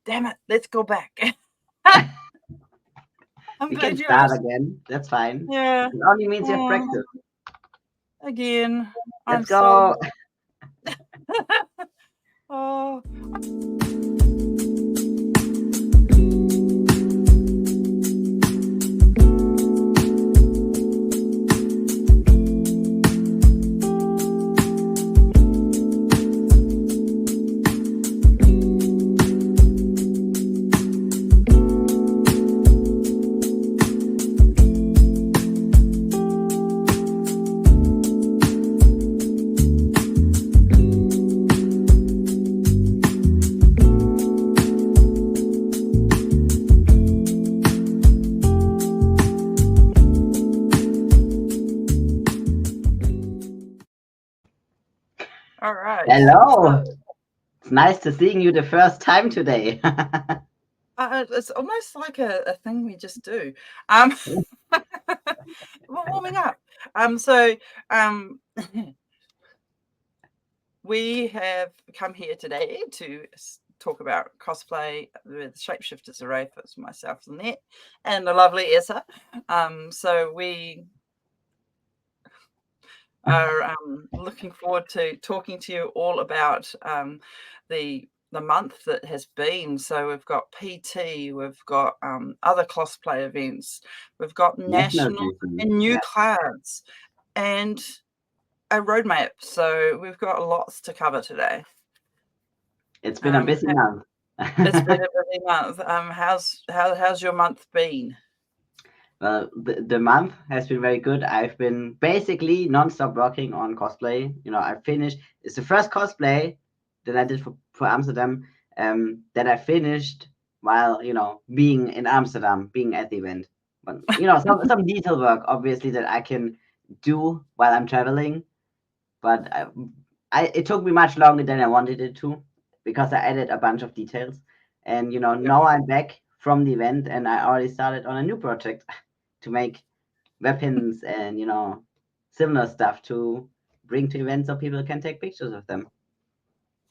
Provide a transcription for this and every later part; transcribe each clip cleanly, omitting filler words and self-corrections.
damn it, let's go back. I'm We can glad you start asked. again. That's fine. Yeah. It only means you have Oh, practice. again. I'm Let's so. go. Oh. All right. Hello. It's nice to seeing you the first time today. It's almost like a thing we just do. We're warming up. So we have come here today to talk about cosplay with Shapshifters, a rathe. It's myself, Lynette, and the lovely Eser. So we are looking forward to talking to you all about the month that has been. So we've got PT, we've got other cosplay events, we've got National national Duty. and new Yeah. cards, and a roadmap. So we've got lots to cover today. It's been a busy month. It's been a busy month. How's your month been? Well, the month has been very good. I've been basically non-stop working on cosplay. I finished. It's the first cosplay that I did for Amsterdam that I finished while being in Amsterdam, being at the event. But some detail work obviously that I can do while I'm traveling. But it took me much longer than I wanted it to because I added a bunch of details. And Yeah. now I'm back from the event and I already started on a new project to make weapons and similar stuff to bring to events so people can take pictures of them.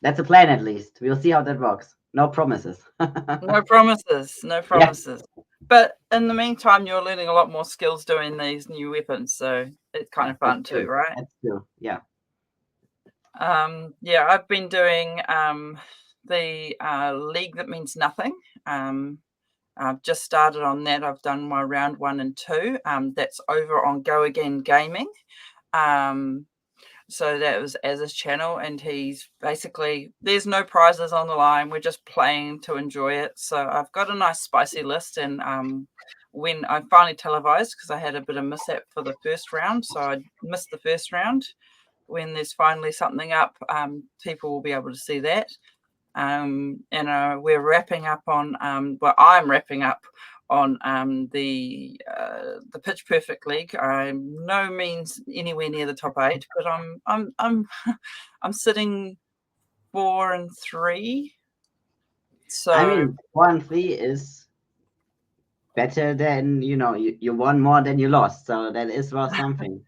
That's a plan, at least. We'll see how that works. No promises. No promises, no Yeah, promises. But in the meantime, you're learning a lot more skills doing these new weapons, so it's kind yeah, of that's fun too, true. right? That's true. Yeah. Yeah, I've been doing the League That Means Nothing. I've just started on that. I've done my round 1 and 2. That's over on Go Again Gaming. So that was as his channel, and he's basically, there's no prizes on the line. We're just playing to enjoy it. So I've got a nice spicy list, and when I finally televised, because I had a bit of mishap for the first round, so I missed the first round. When there's finally something up, people will be able to see that. And we're wrapping up on, well, I'm wrapping up on the Pitch Perfect League. I'm no means anywhere near the top 8, but I'm sitting 4 and 3. So I mean, 4-3 is better than, you won more than you lost. So that is worth something.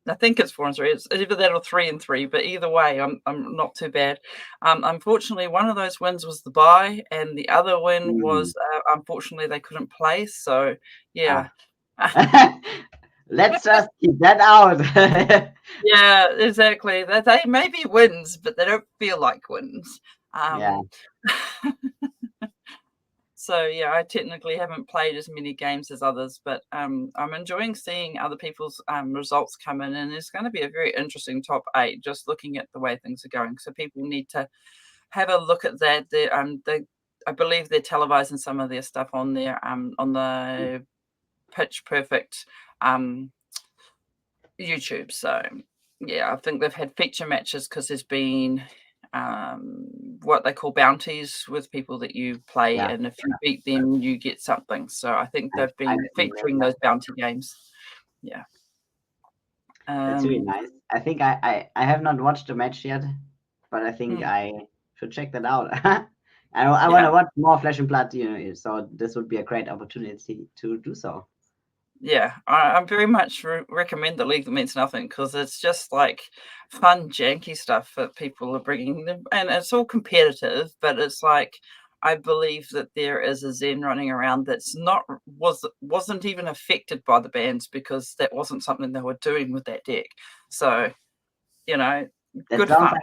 I think it's 4 and 3. It's either that or 3 and 3. But either way, I'm not too bad. Unfortunately, one of those wins was the bye, and the other win was unfortunately they couldn't play. So yeah. Let's just keep that out. Yeah, exactly. They may be wins, but they don't feel like wins. Yeah. So yeah, I technically haven't played as many games as others, but I'm enjoying seeing other people's results come in, and it's going to be a very interesting top 8. Just looking at the way things are going, so people need to have a look at that. I believe they're televising some of their stuff on there on the Pitch Perfect YouTube. So yeah, I think they've had feature matches because there's been what they call bounties with people that you play, Yeah. and if you beat them, you get something. So I think they've I've been seen that, featuring yeah. those bounty games. Yeah. That's really nice. I think I have not watched the match yet, but I think mm, I should check that out. I want yeah. to watch more Flesh and Blood, so this would be a great opportunity to do so. Yeah, I very much recommend the League That Means Nothing, because it's just like fun, janky stuff that people are bringing them, and it's all competitive. But it's like I believe that there is a Zen running around that's wasn't even affected by the bans, because that wasn't something they were doing with that deck. So, That good sounds fun. like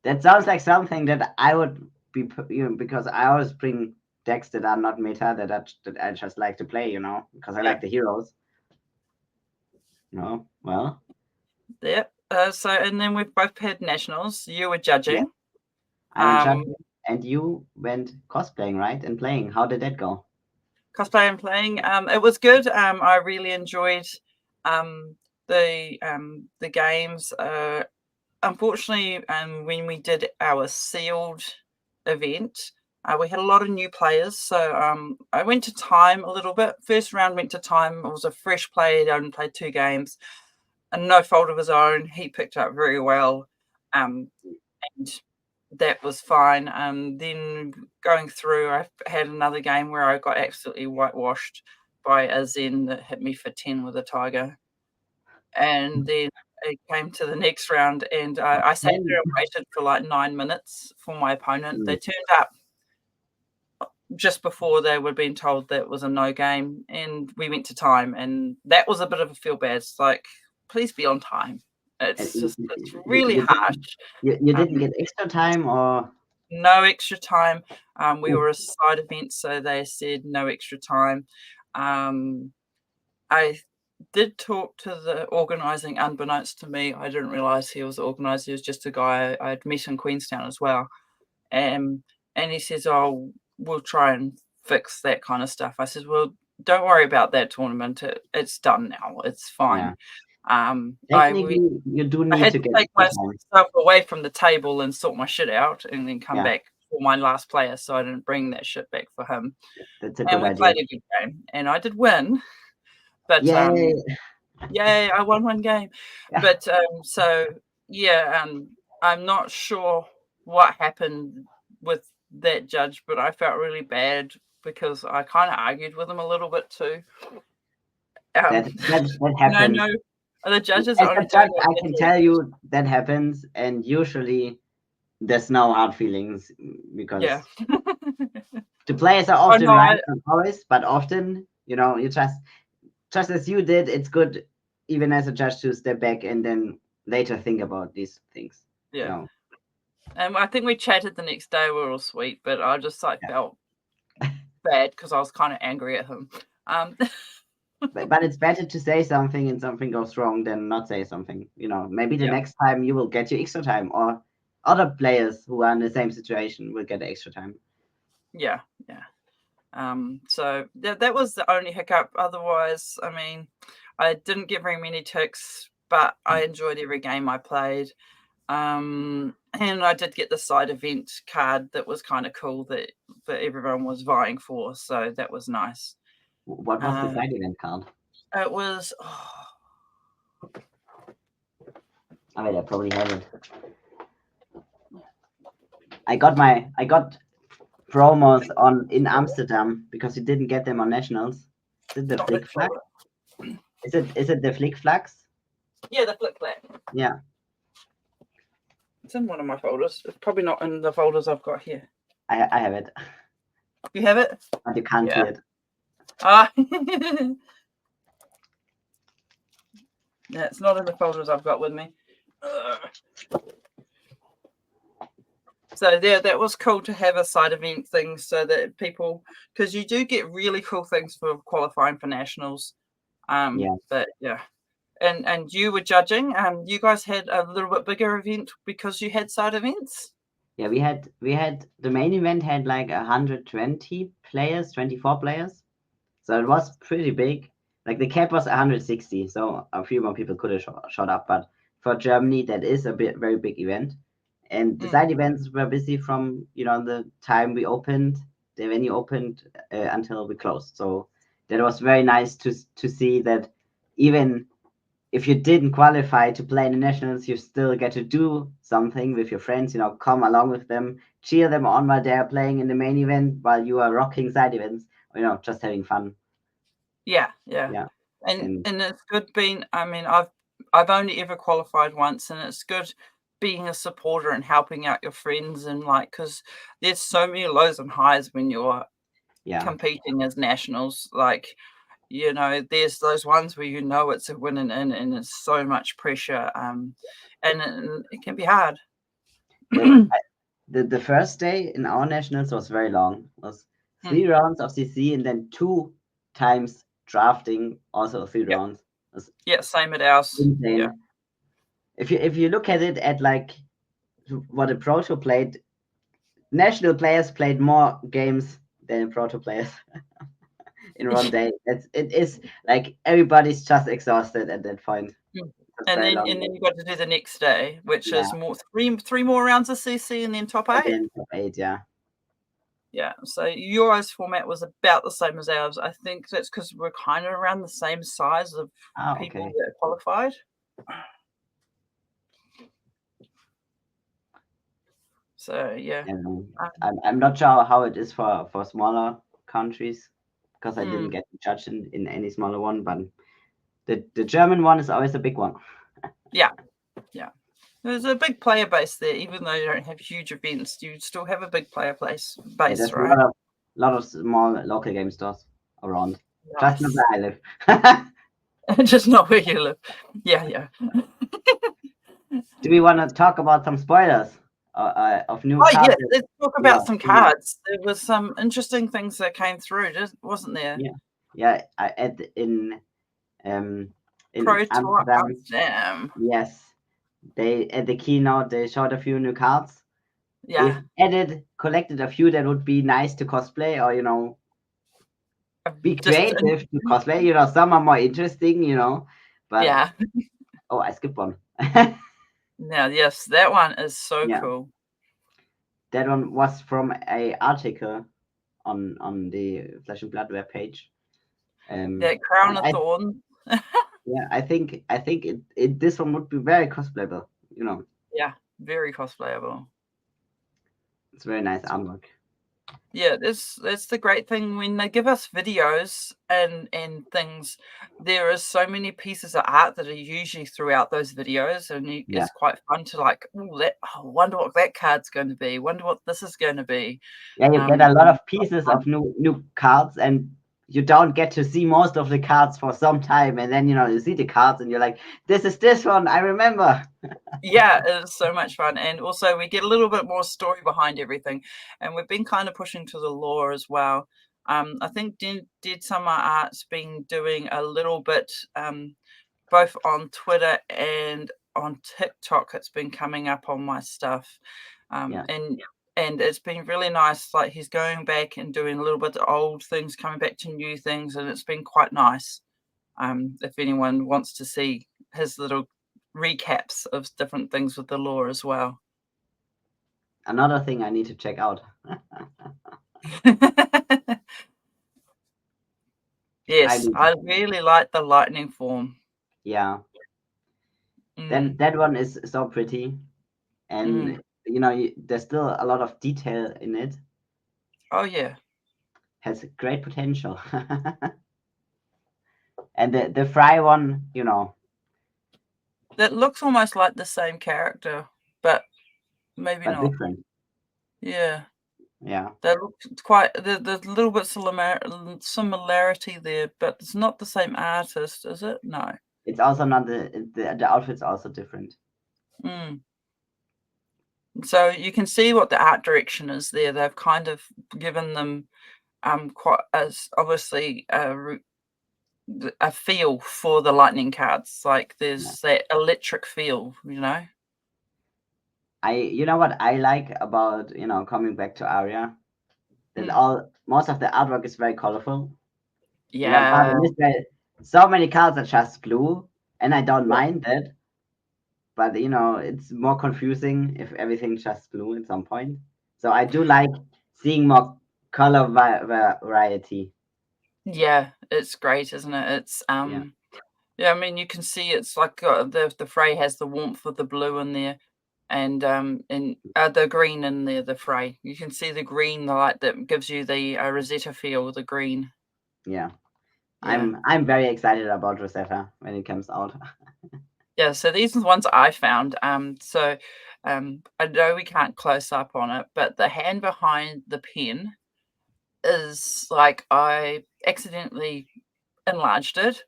that sounds like something that I would be, because I always bring decks that are not meta, that I just like to play, because I like the heroes. Well, Yeah. So, and then we've both had nationals. You were yeah, judging. I went Um, chatting, and you went cosplaying, right? And playing. How did that go? Cosplay and playing. It was good. I really enjoyed um, the games. Unfortunately, when we did our sealed event, we had a lot of new players. So I went to time a little bit. First round went to time. It was a fresh player. He only played 2 games, and no fault of his own. He picked up very well. And that was fine. Then going through, I had another game where I got absolutely whitewashed by a Zen that hit me for 10 with a tiger. And then it came to the next round, and I sat Then, there and waited for like 9 minutes for my opponent. They mm, turned up just before they were being told that it was a no game, and we went to time, and that was a bit of a feel bad. It's like, please be on time. and It's really you harsh. didn't you Um, didn't get extra time, or no extra time. We ooh, were a side event, so they said no extra time. Um, I did talk to the organising, unbeknownst to me. I didn't realise he was the organiser. He was just a guy I'd met in Queenstown as well. And he says, "Oh, we'll try and fix that kind of stuff." I said, "Well, don't worry about that tournament. It's done now. It's fine." yeah. I we Technically, you do I need had to to get take extra time. myself away from the table and sort my shit out, and then come Yeah, back for my last player, so I didn't bring that shit back for him. that's a And good we idea. played a good game, and I did win, but Yay! yay, I won 1 game. Yeah, But so yeah, I'm not sure what happened with that judge, but I felt really bad because I kind of argued with him a little bit too. that Um, that and I happens. know the judges As are a only doing judge, what I they're can told tell to. you that happens, and usually there's no hard feelings, Yeah. because the players are Oh often no, right, not always, but often, you just as you did. It's good, even as a judge, to step back and then later think about these things. yeah. So And I think we chatted the next day. We were all sweet, but I just like yeah, felt bad because I was kind of angry at him. Um, but it's better to say something and something goes wrong than not say something. Maybe the yeah, next time you will get your extra time, or other players who are in the same situation will get extra time. yeah, yeah. So that was the only hiccup. Otherwise, I mean, I didn't get very many ticks, but I enjoyed every game I played. And I did get the side event card that was kind of cool that everyone was vying for. So that was nice. What was the Uh, side event card? it was I mean, I probably have it. I got promos on in Amsterdam because you didn't get them on nationals. Is it the not this flick flag? folder. Is it the flick flags? Yeah, the flick flag. Yeah, It's in one of my folders. It's probably not in the folders I've got here. I have it, You have it? but you can't see Yeah. it. Ah. Yeah, it's not in the folders I've got with me. So yeah, that was cool to have a side event thing so that people, because you do get really cool things for qualifying for nationals. Yeah, But yeah, and you were judging. You guys had a little bit bigger event because you had side events. yeah. We had the main event had like 120 players, 24 players. So it was pretty big. Like the cap was 160, so a few more people could have shot up. But for Germany, that is a very big event. And the Mm. side events were busy from the time we opened, the venue opened, until we closed. So that was very nice to see that even if you didn't qualify to play in the nationals, you still get to do something with your friends. Come along with them, cheer them on while they're playing in the main event, while you are rocking side events. Just having fun. Yeah, yeah, Yeah, and and and it's good being. I mean, I've only ever qualified once, and it's good being a supporter and helping out your friends, and like, because there's so many lows and highs when you're Yeah. competing as nationals. Like, there's those ones where it's a win and it's so much pressure, and it can be hard. The first day in our nationals was very long. It was Mm. 3 rounds of CC and then 2 times drafting, also 3 rounds. It was Yeah, same at ours. Yeah. insane. If you look at it at like what a pro tour played, national players played more games than pro tour players in one day. It is like everybody's just exhausted at that point. Mm. It's And very then long. and then you got to do the next day, which Yeah, is more three more rounds of CC and then top and 8. then top 8. Yeah. Yeah, so Euros format was about the same as ours. I think that's because we're kind of around the same size of Oh, people okay. that qualified. So yeah. And Um, I'm not sure how it is for smaller countries because I didn't mm, get to judge in any smaller one, but the German one is always a big one. yeah, yeah. There's a big player base there, even though you don't have huge events. You still have a big player base, Yeah, there's a right? lot of small local game stores around. Just not Nice. where I live. Just not where you live. Yeah, yeah. Do we want to talk about some spoilers of new Oh cards? yes, let's talk You about know, some coming up? cards. There was some interesting things that came through, wasn't there? Yeah, yeah. Um in Pro Tour Amsterdam, Amsterdam. yes, they at the keynote they showed a few new cards. Yeah. They've collected a few that would be nice to cosplay or be Just creative to cosplay. Some are more interesting, but yeah. oh, I skipped one. Now, yes, that one is so Yeah, cool. that one was from a article on the Flesh and Blood web page. That Crown And of Thorns. I think this one would be very cosplayable. Yeah, very cosplayable. It's very nice artwork. Yeah, that's the great thing when they give us videos and things. There is so many pieces of art that are usually throughout those videos, and Yeah, it's quite fun to like. Wonder what that card's going to be. Wonder what this is going to be. yeah. You get Um, a lot of pieces of new cards, and you don't get to see most of the cards for some time, and then you see the cards, and you're like, "This is this one. I remember." Yeah, it's so much fun, and also we get a little bit more story behind everything, and we've been kind of pushing to the lore as well. I think Dead Summer Art's been doing a little bit, both on Twitter and on TikTok. It's been coming up on my stuff, Yeah. and it's been really nice. Like, he's going back and doing a little bit of old things, coming back to new things, and it's been quite nice. If anyone wants to see his little recaps of different things with the lore as well. Another thing I need to check out. I Yes, need I to, really like the lightning form. yeah. Mm, That one is so pretty, mm. and there's still a lot of detail in it. Oh yeah, Has great potential. And the Fry one, that looks almost like the same character, but maybe but not. different. Yeah, Yeah. they look quite. There's a little bit similarity there, but it's not the same artist, is it? No. It's also not the outfit's also different. Mm. So you can see what the art direction is there. They've kind of given them quite as obviously a feel for the lightning cards. Like, Yeah. there's that electric feel. You know what I like about, coming back to Aria? That Mm. most of the artwork is very colorful. Part Yeah. of this, so many cards are just blue, and I don't Yeah. mind that. But it's more confusing if everything's just blue at some point. So I do like seeing more color variety. Yeah, it's great, isn't it? It's Yeah, yeah, I mean, you can see it's like the fray has the warmth of the blue in there, and the green in there, the fray. You can see the green, the light that gives you the Rosetta feel, the green. yeah. Yeah. I'm very excited about Rosetta when it comes out. Yeah, so these are the ones I found. So I know we can't close up on it, but the hand behind the pen is like I accidentally enlarged it,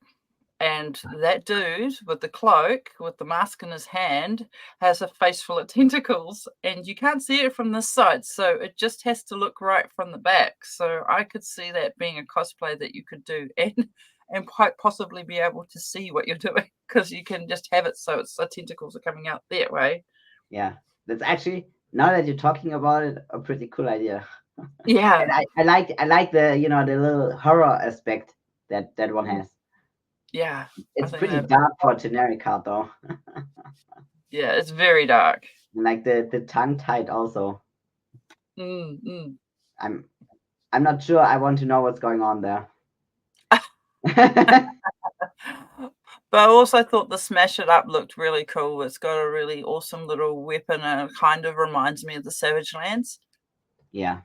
and that dude with the cloak, with the mask in his hand, has a face full of tentacles, and you can't see it from this side, so it just has to look right from the back. So I could see that being a cosplay that you could do, and quite possibly be able to see what you're doing, because you can just have it so it's the tentacles are coming out that way. Yeah, that's actually, now that you're talking about it, a pretty cool idea. And Yeah, I like the the little horror aspect that one mm, has. yeah, I It's think pretty that dark for a generic card though. yeah, it's very dark. And like the tongue tied also. Mm, mm. I'm I'm not sure I want to know what's going on there. But I also thought the Smash It Up looked really cool. It's got a really awesome little weapon, and it kind of reminds me of the Savage Lands. Yeah,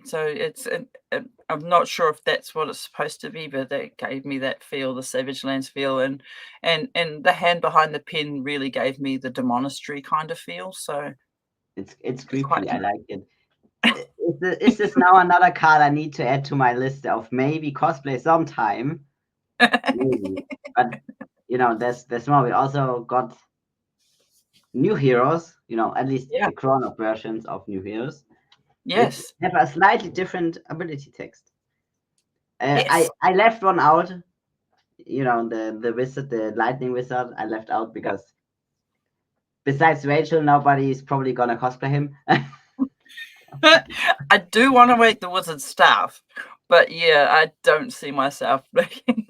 So I'm not sure if that's what it's supposed to be, but that gave me that feel, the Savage Lands feel, and the hand behind the pen really gave me the Demonastery kind of feel. So it's it's quite creepy. I like it. Is this now another card I need to add to my list of maybe cosplay sometime? Maybe. But there's more. We also got new heroes, at least yeah. the grown-up versions of new heroes, which Yes. have a slightly different ability text. I Yes. I left one out, the wizard, the lightning wizard. I left out Yeah. because besides Rachel, nobody's probably gonna cosplay him. I do want to make the wizard staff, but yeah, I don't see myself making.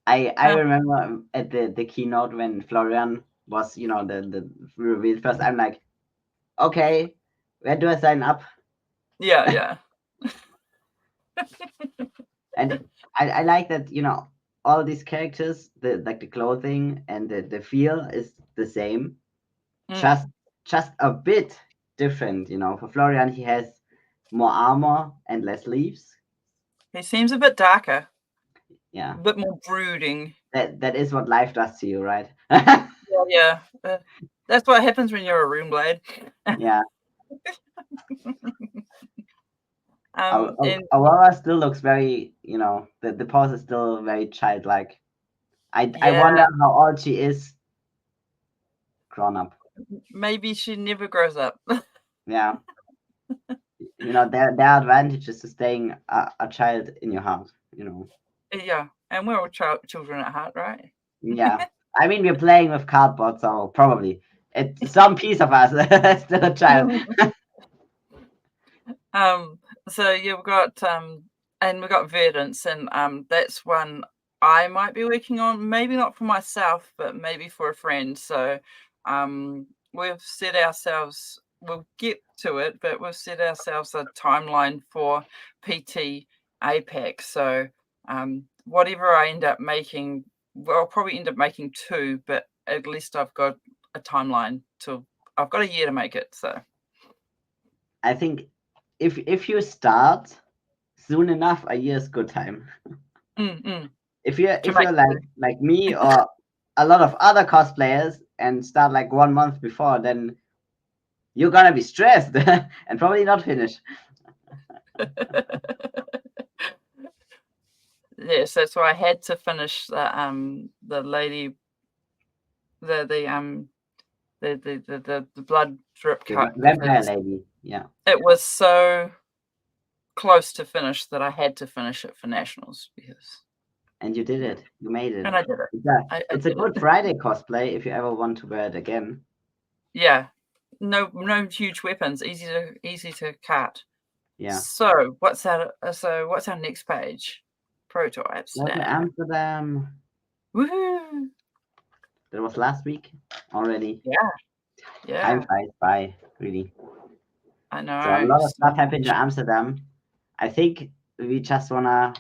I remember at the keynote when Florian was, the revealed first. I'm like, okay, where do I sign up? Yeah, yeah. And I like that, all these characters, the clothing and the feel is the same, Mm. just a bit different. For Florian, he has more armor and less leaves. He seems a bit darker, Yeah, a bit more brooding. that is what life does to you, right? Yeah, yeah. That's what happens when you're a room blade. Yeah. And Aurora still looks very, the pose is still very childlike. I wonder yeah, how old she is grown up. maybe she never grows up. Yeah. There are advantages to staying a child in your heart. Yeah, and we're all children at heart, right? Yeah. I mean, we're playing with cardboard, so probably some piece of us is still a child. Um, so yeah, we've got Verdance, and that's one I might be working on, maybe not for myself, but maybe for a friend. So we've set ourselves, we'll get to it, but we've set ourselves a timeline for PT APAC. So whatever I end up making, well, I'll probably end up making two, but at least I've got a timeline to, I've got a year to make it. So I think if you start soon enough, a year is good time. mm, mm, If you're to if make you're like me or a lot of other cosplayers and start like 1 month before, then you're gonna be stressed and probably not finish. yes, that's why I had to finish the lady the blood drip The cut, vampire because lady, yeah. it was so close to finish that I had to finish it for nationals, because And you did yeah, it. You made it. and I did it. Yeah, I it's a did good it. Friday cosplay if you ever want to wear it again. Yeah, no huge weapons, easy to cut. Yeah. So what's our next page? Prototypes. Go to Amsterdam. Woohoo! That was last week already. Yeah, Time yeah. flies by, really. I So a know lot of so stuff happened in much. Amsterdam. I think we just wanna,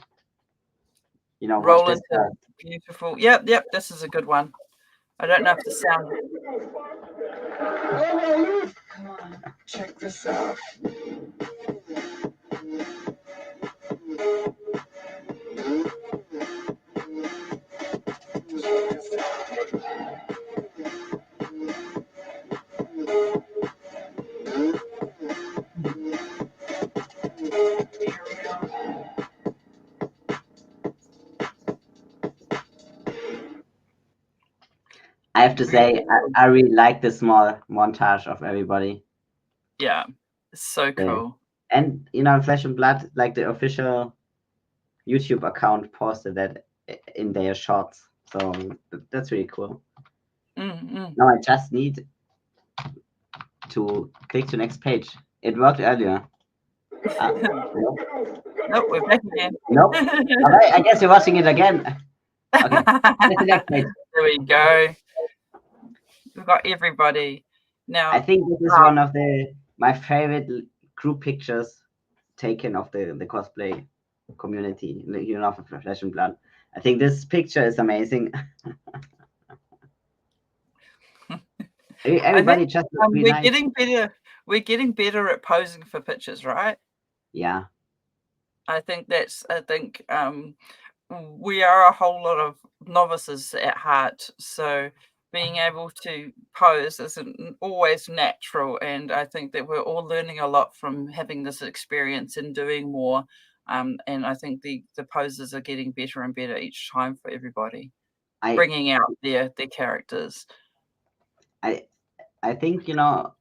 watch Roll this into first. beautiful. Yep, yep. This is a good one. I don't know if the sound. Come on, check this out. I have to say, I really like the small montage of everybody. Yeah, so cool. And Flesh and Blood, like the official YouTube account, posted that in their shorts. So that's really cool. Now I just need to click to next page. It worked earlier. Nope. Nope, we're back again. Nope. All right, I guess you're watching it again. Okay, that's the next page. There we go. We've got everybody now. I think this is one of my favorite group pictures taken of the cosplay community, for Flesh and Blood. I think this picture is amazing. Everybody just looks really we're nice. getting better. We're getting better at posing for pictures, right? Yeah. I think we are a whole lot of novices at heart, so being able to pose isn't always natural, and I think that we're all learning a lot from having this experience and doing more. And I think the poses are getting better and better each time for everybody, bringing out their characters. I think not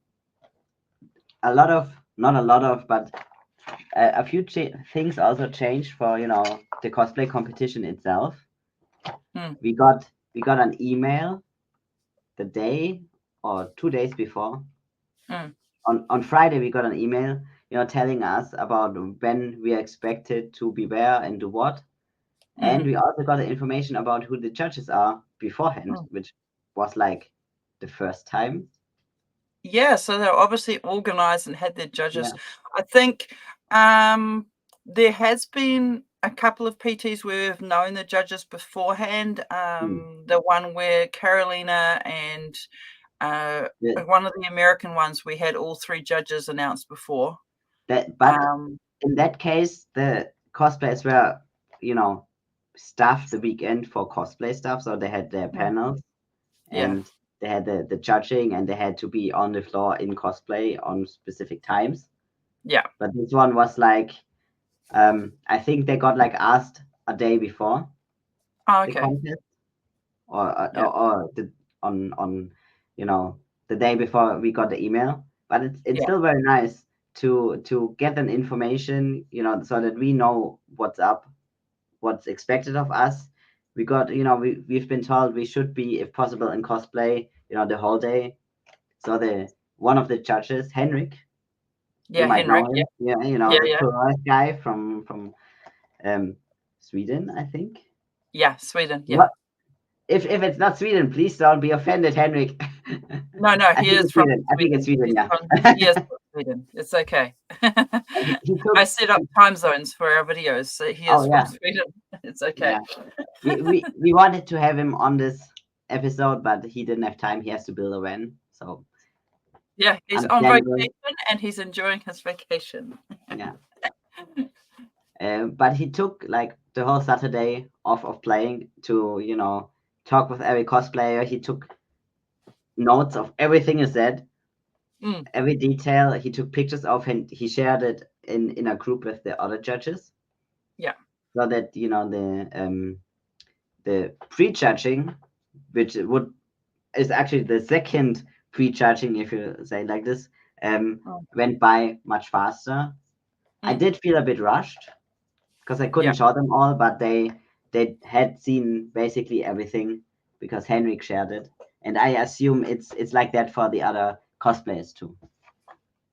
a lot of, but a few things also changed for the cosplay competition itself. We got an email the day or 2 days before. On Friday we got an email telling us about when we are expected to be where and do what, and we also got the information about who the judges are beforehand, which was like the first time. Yeah, so they're obviously organized and had their judges. Yeah. I think there has been a couple of PTs where we've known the judges beforehand. The one where Carolina and one of the American ones, we had all 3 judges announced before. But in that case, the cosplayers were, staffed the weekend for cosplay stuff, so they had their panels, and they had the judging, and they had to be on the floor in cosplay on specific times. Yeah. But this one was like, I think they got like asked a day before the contest, or on the day before we got the email. But it's still very nice to get an information, so that we know what's up, what's expected of us. We got, we've been told we should be, if possible, in cosplay, the whole day. So one of the judges, Henrik, you might know him. The tourist guy from Sweden, I think. Yeah, Sweden. Yeah. If it's not Sweden, please don't be offended, Henrik. No, he is from Sweden. I think it's Sweden, yeah. He is from Sweden. It's okay. I set up time zones for our videos, so he is from Sweden. It's okay. Yeah. We wanted to have him on this episode, but he didn't have time. He has to build a van, so. Yeah, he's on vacation and he's enjoying his vacation. Yeah. But he took like the whole Saturday off of playing to, talk with every cosplayer. He took notes of everything he said, every detail. He took pictures of, and he shared it in a group with the other judges. Yeah. So that the pre-judging, which is actually the second pre-judging, if you say like this, went by much faster. I did feel a bit rushed because I couldn't show them all, but they had seen basically everything because Henrik shared it, and I assume it's like that for the other cosplayers too.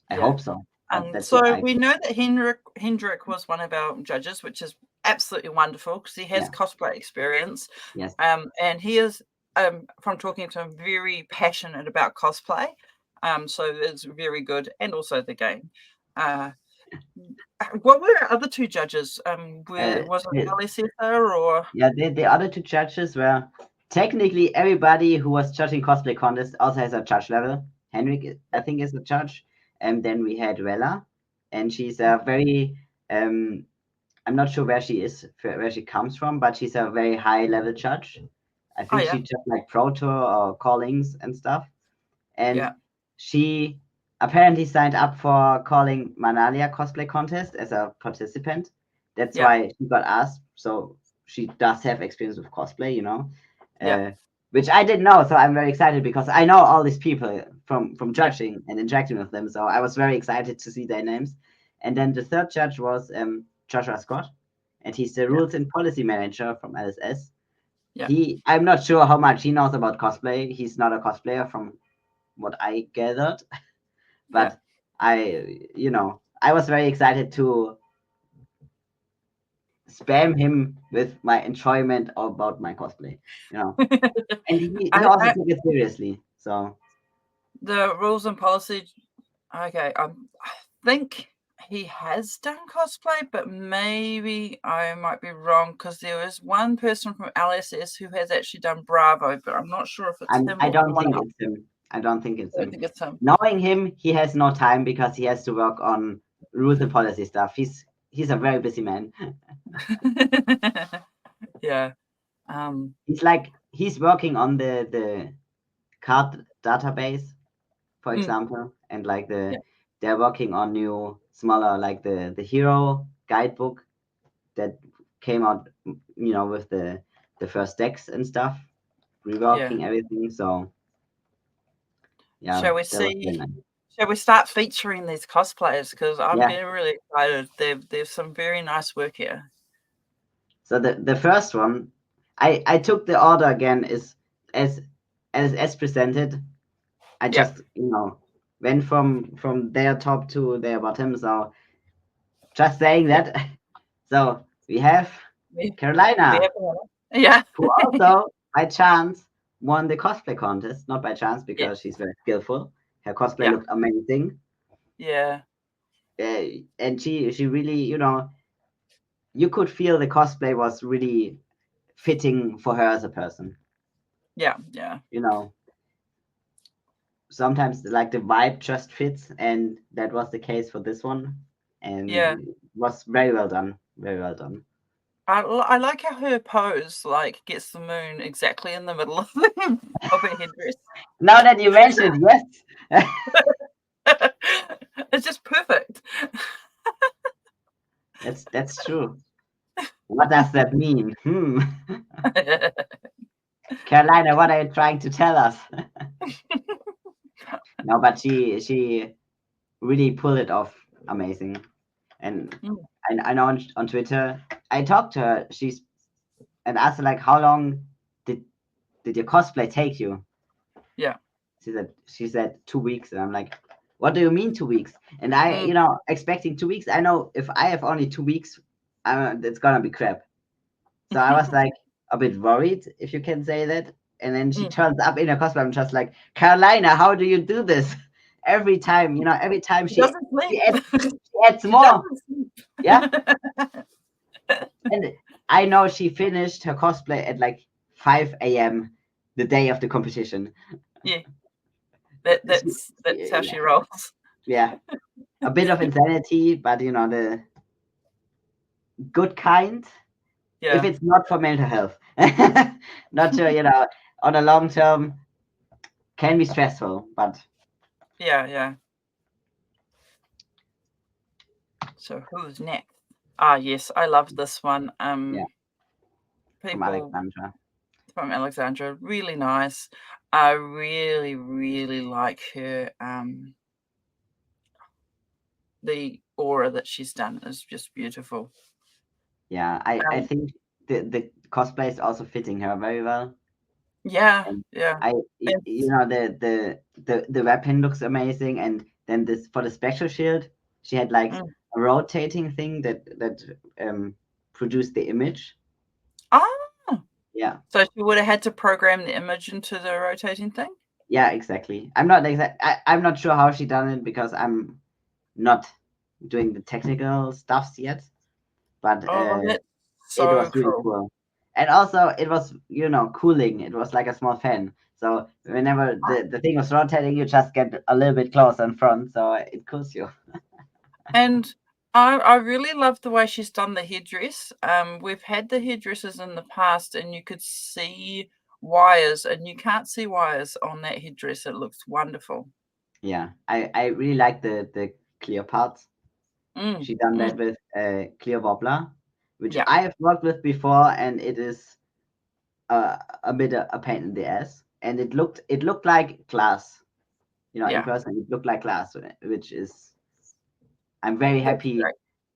I hope so. So we know that Hendrik was one of our judges, which is absolutely wonderful because he has cosplay experience. Yes. And he is, from talking to him, very passionate about cosplay. So it's very good, and also the game. What were our other 2 judges? Was it Alessandra or? Yeah, the other 2 judges were technically everybody who was judging cosplay contest also has a judge level. Henrik, I think, is a judge. And then we had Vela, and she's a very, I'm not sure where she comes from, but she's a very high level judge. I think she just like Pro Tour or callings and stuff. And she apparently signed up for calling Manalia cosplay contest as a participant. That's why she got asked. So she does have experience with cosplay, which I didn't know. So I'm very excited because I know all these people from Yeah, judging and interacting with them. So I was very excited to see their names. And then the third judge was Joshua Scott, and he's the yeah, rules and policy manager from LSS. yeah, I'm not sure how much he knows about cosplay. He's not a cosplayer from what I gathered, yeah. but I was very excited to spam him with my enjoyment about my cosplay, you know. And he I, also I took it seriously. So the rules and policy. Okay, I think he has done cosplay, but maybe I might be wrong because there was one person from LSS who has actually done Bravo, but I'm not sure if it's him I or don't someone think else. it's him. I don't think it's I don't him. think it's him. Knowing him, he has no time because he has to work on rules and policy stuff. He's a very busy man. Yeah. Um. He's working on the card database, for mm, example, and like yeah. they're working on new smaller like the hero guidebook that came out, with the first decks and stuff, Yeah. reworking everything. So yeah, Shall we that was very see? nice. Shall we start featuring these cosplayers? Because I'm Yeah. getting really excited. There's some very nice work here. So the first one, I took the order again is as as presented. I Yeah. just went from their top to their bottom. So just saying Yeah. that. So we have We, we Carolina, have a winner. Yeah. who also by chance won the cosplay contest. Not by chance Yeah. because she's very skillful. Her cosplay Yeah. looked amazing, Yeah. and she really, you could feel the cosplay was really fitting for her as a person. Yeah. Yeah. You know, sometimes like the vibe just fits, and that was the case for this one, and Yeah. it was very well done. Very well done. I like how her pose like gets the moon exactly in the middle of of her headdress. Now that you mentioned, yes, It's just perfect. that's true. What does that mean? Carolina, what are you trying to tell us? No, but she really pulled it off amazing. And Mm, I know on Twitter, I talked to her. And asked her like, how long did did your cosplay take you? yeah. She said 2 weeks, and I'm like, what do you mean 2 weeks? And I, Mm, expecting 2 weeks. I know if I have only 2 weeks, it's gonna be crap. So I was like a bit worried, if you can say that. And then she mm. turns up in her costume. I'm just like, Carolina, how do you do this? Every time, every time She doesn't she sleep. adds She more. doesn't sleep. Yeah. And I know she finished her cosplay at like 5 a.m. the day of the competition. Yeah. She- That's how yeah, she rolls. yeah, a bit of insanity, but the good kind. If Yeah. it's not for mental health, not to on a long term can be stressful, but Yeah. Yeah. So who's next? Ah, yes, I love this one. yeah, from People Alexandra. from Alexandra, really nice. I really, really like her. The aura that she's done is just beautiful. Yeah, I Um, think the cosplay is also fitting her very well. yeah, And yeah, I, and the weapon looks amazing, and then this for the special shield, she had like mm. a rotating thing that produced the image. Oh, Yeah, so she would have had to program the image into the rotating thing. yeah, exactly. I'm not sure how she done it because I'm not doing the technical stuffs yet, but Oh, that's it so was really cool. cool. And also it was, cooling. It was like a small fan. So whenever the thing was rotating, you just get a little bit closer in front, so it cools you. And I really love the way she's done the headdress. We've had the headdresses in the past, and you could see wires, and you can't see wires on that headdress. It looks wonderful. Yeah, I really like the clear parts. Mm, She done mm, that with clear wobbler, which yeah. I have worked with before, and it is a bit a pain in the ass, and it looked like glass. In Yeah, person, it looked like glass, which is I'm very that's happy. great.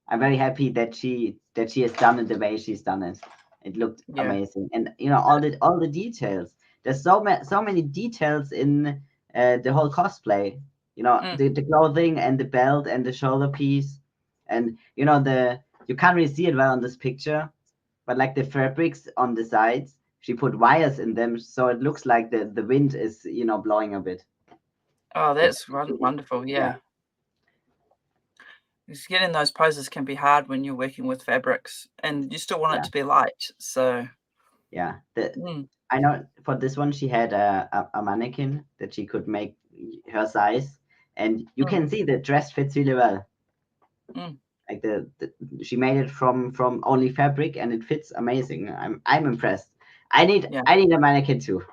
I'm very happy that she has done it the way she's done it. It looked Yeah. amazing, and all the details. There's so many details in the whole cosplay. Mm. The clothing and the belt and the shoulder piece, and the you can't really see it well on this picture, but like the fabrics on the sides, she put wires in them, so it looks like the wind is blowing a bit. Oh, That's that's wonderful. yeah, Yeah. Because getting those poses can be hard when you're working with fabrics and you still want it yeah, to be light. So, yeah. mm, I know for this one she had a mannequin that she could make her size, and you mm, can see the dress fits really well. mm, Like she made it from only fabric, and it fits amazing. I'm impressed. I need yeah. I need a mannequin too.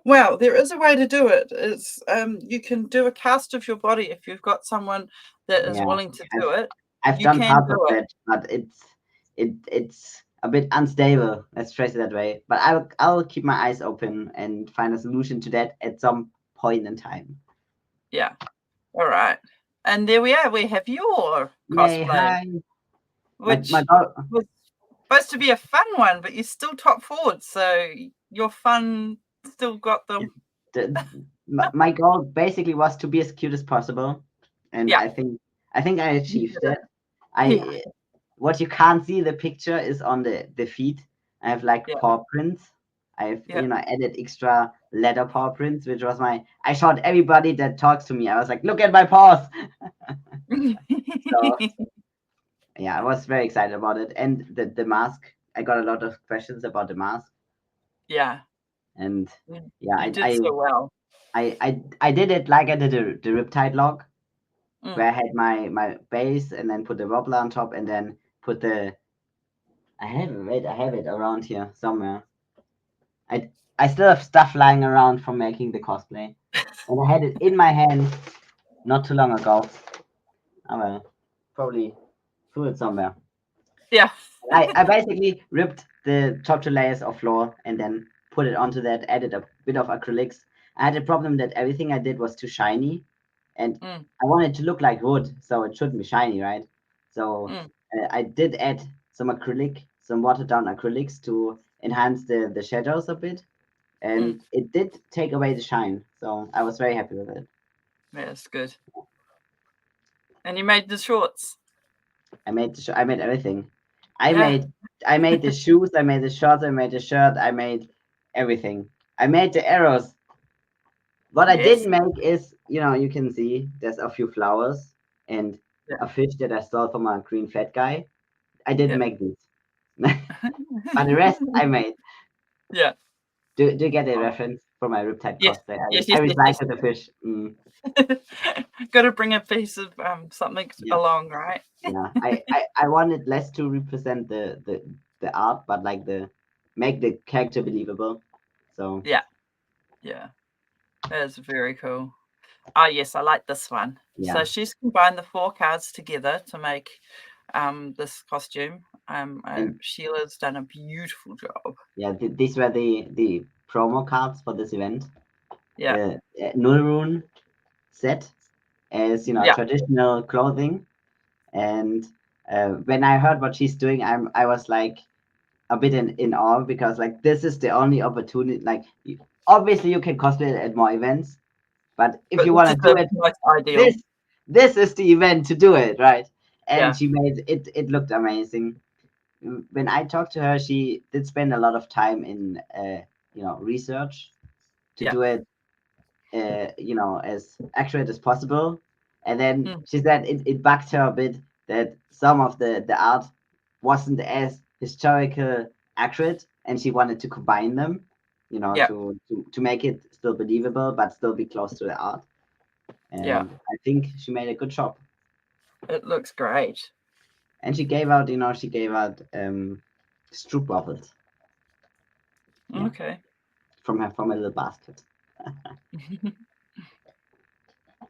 Well, there is a way to do it. It's you can do a cast of your body if you've got someone that is Yeah, willing to I've do it. I've You done can parts of do it. that, but it's a bit unstable. Let's phrase it that way. But I'll keep my eyes open and find a solution to that at some point in time. Yeah. All right. And there we are. We have your Yay! cosplay, Hi, my which dog. was supposed to be a fun one, but you still top forward. So your fun still got them. My goal basically was to be as cute as possible, and Yeah. I think I You achieved did it. that. Yeah. I What you can't see the picture is on the feet. I have like Yeah. paw prints. I've Yeah. added extra leather paw prints, which was I showed everybody that talks to me. I was like, look at my paws. So yeah, I was very excited about it, and the mask. I got a lot of questions about the mask, Yeah. and You yeah, you did so well. I did it like I did the Riptide log, where Mm. I had my base and then put the wobbler on top and then put the I have it around here somewhere. I still have stuff lying around from making the cosplay. And I had it in my hand not too long ago. Oh well, probably threw it somewhere. Yeah. I basically ripped the top two layers of floor and then put it onto that, added a bit of acrylics. I had a problem that everything I did was too shiny, and Mm. I wanted to look like wood, so it shouldn't be shiny, right? So Mm. I did add some watered down acrylics to enhance the shadows a bit, Mm. and it did take away the shine. So I was very happy with it. Yeah, that's good. And you made the shorts. I made everything. I Yeah. made I made the shoes, I made the shorts, I made the shirt, I made everything. I made the arrows. What I Yes. didn't make is, you can see there's a few flowers and Yeah. a fish that I stole from a green fat guy. I didn't Yeah. make these. But the rest I made. Yeah. Do you get a reference for my Riptide Yes. cosplay? Yes. I Yes. Yes. Yes. recycled the fish. Got to bring a piece of something Yeah. along, right? Yeah, I wanted less to represent the art, but like the make the character believable. So Yeah. Yeah. That's very cool. Oh yes, I like this one. yeah, So she's combined the 4 cards together to make this costume. and Sheila's done a beautiful job. yeah, these were the promo cards for this event. Yeah. The Null Rune set as Yeah. traditional clothing, and when I heard what she's doing, I was like a bit in awe because like this is the only opportunity. Like obviously you can cosplay it at more events, but if But you this want is to do the it most ideal. this this is the event to do it, right? And Yeah. she made it looked amazing. When I talked to her, she did spend a lot of time in research to Yeah. do it as accurate as possible. And then Mm. she said it bugged her a bit that some of the art wasn't as historical accurate, and she wanted to combine them, Yeah. to make it still believable but still be close to the art. Yeah. And I think she made a good job. It looks great. And she gave out stroop bubbles, yeah, Okay. from a little basket.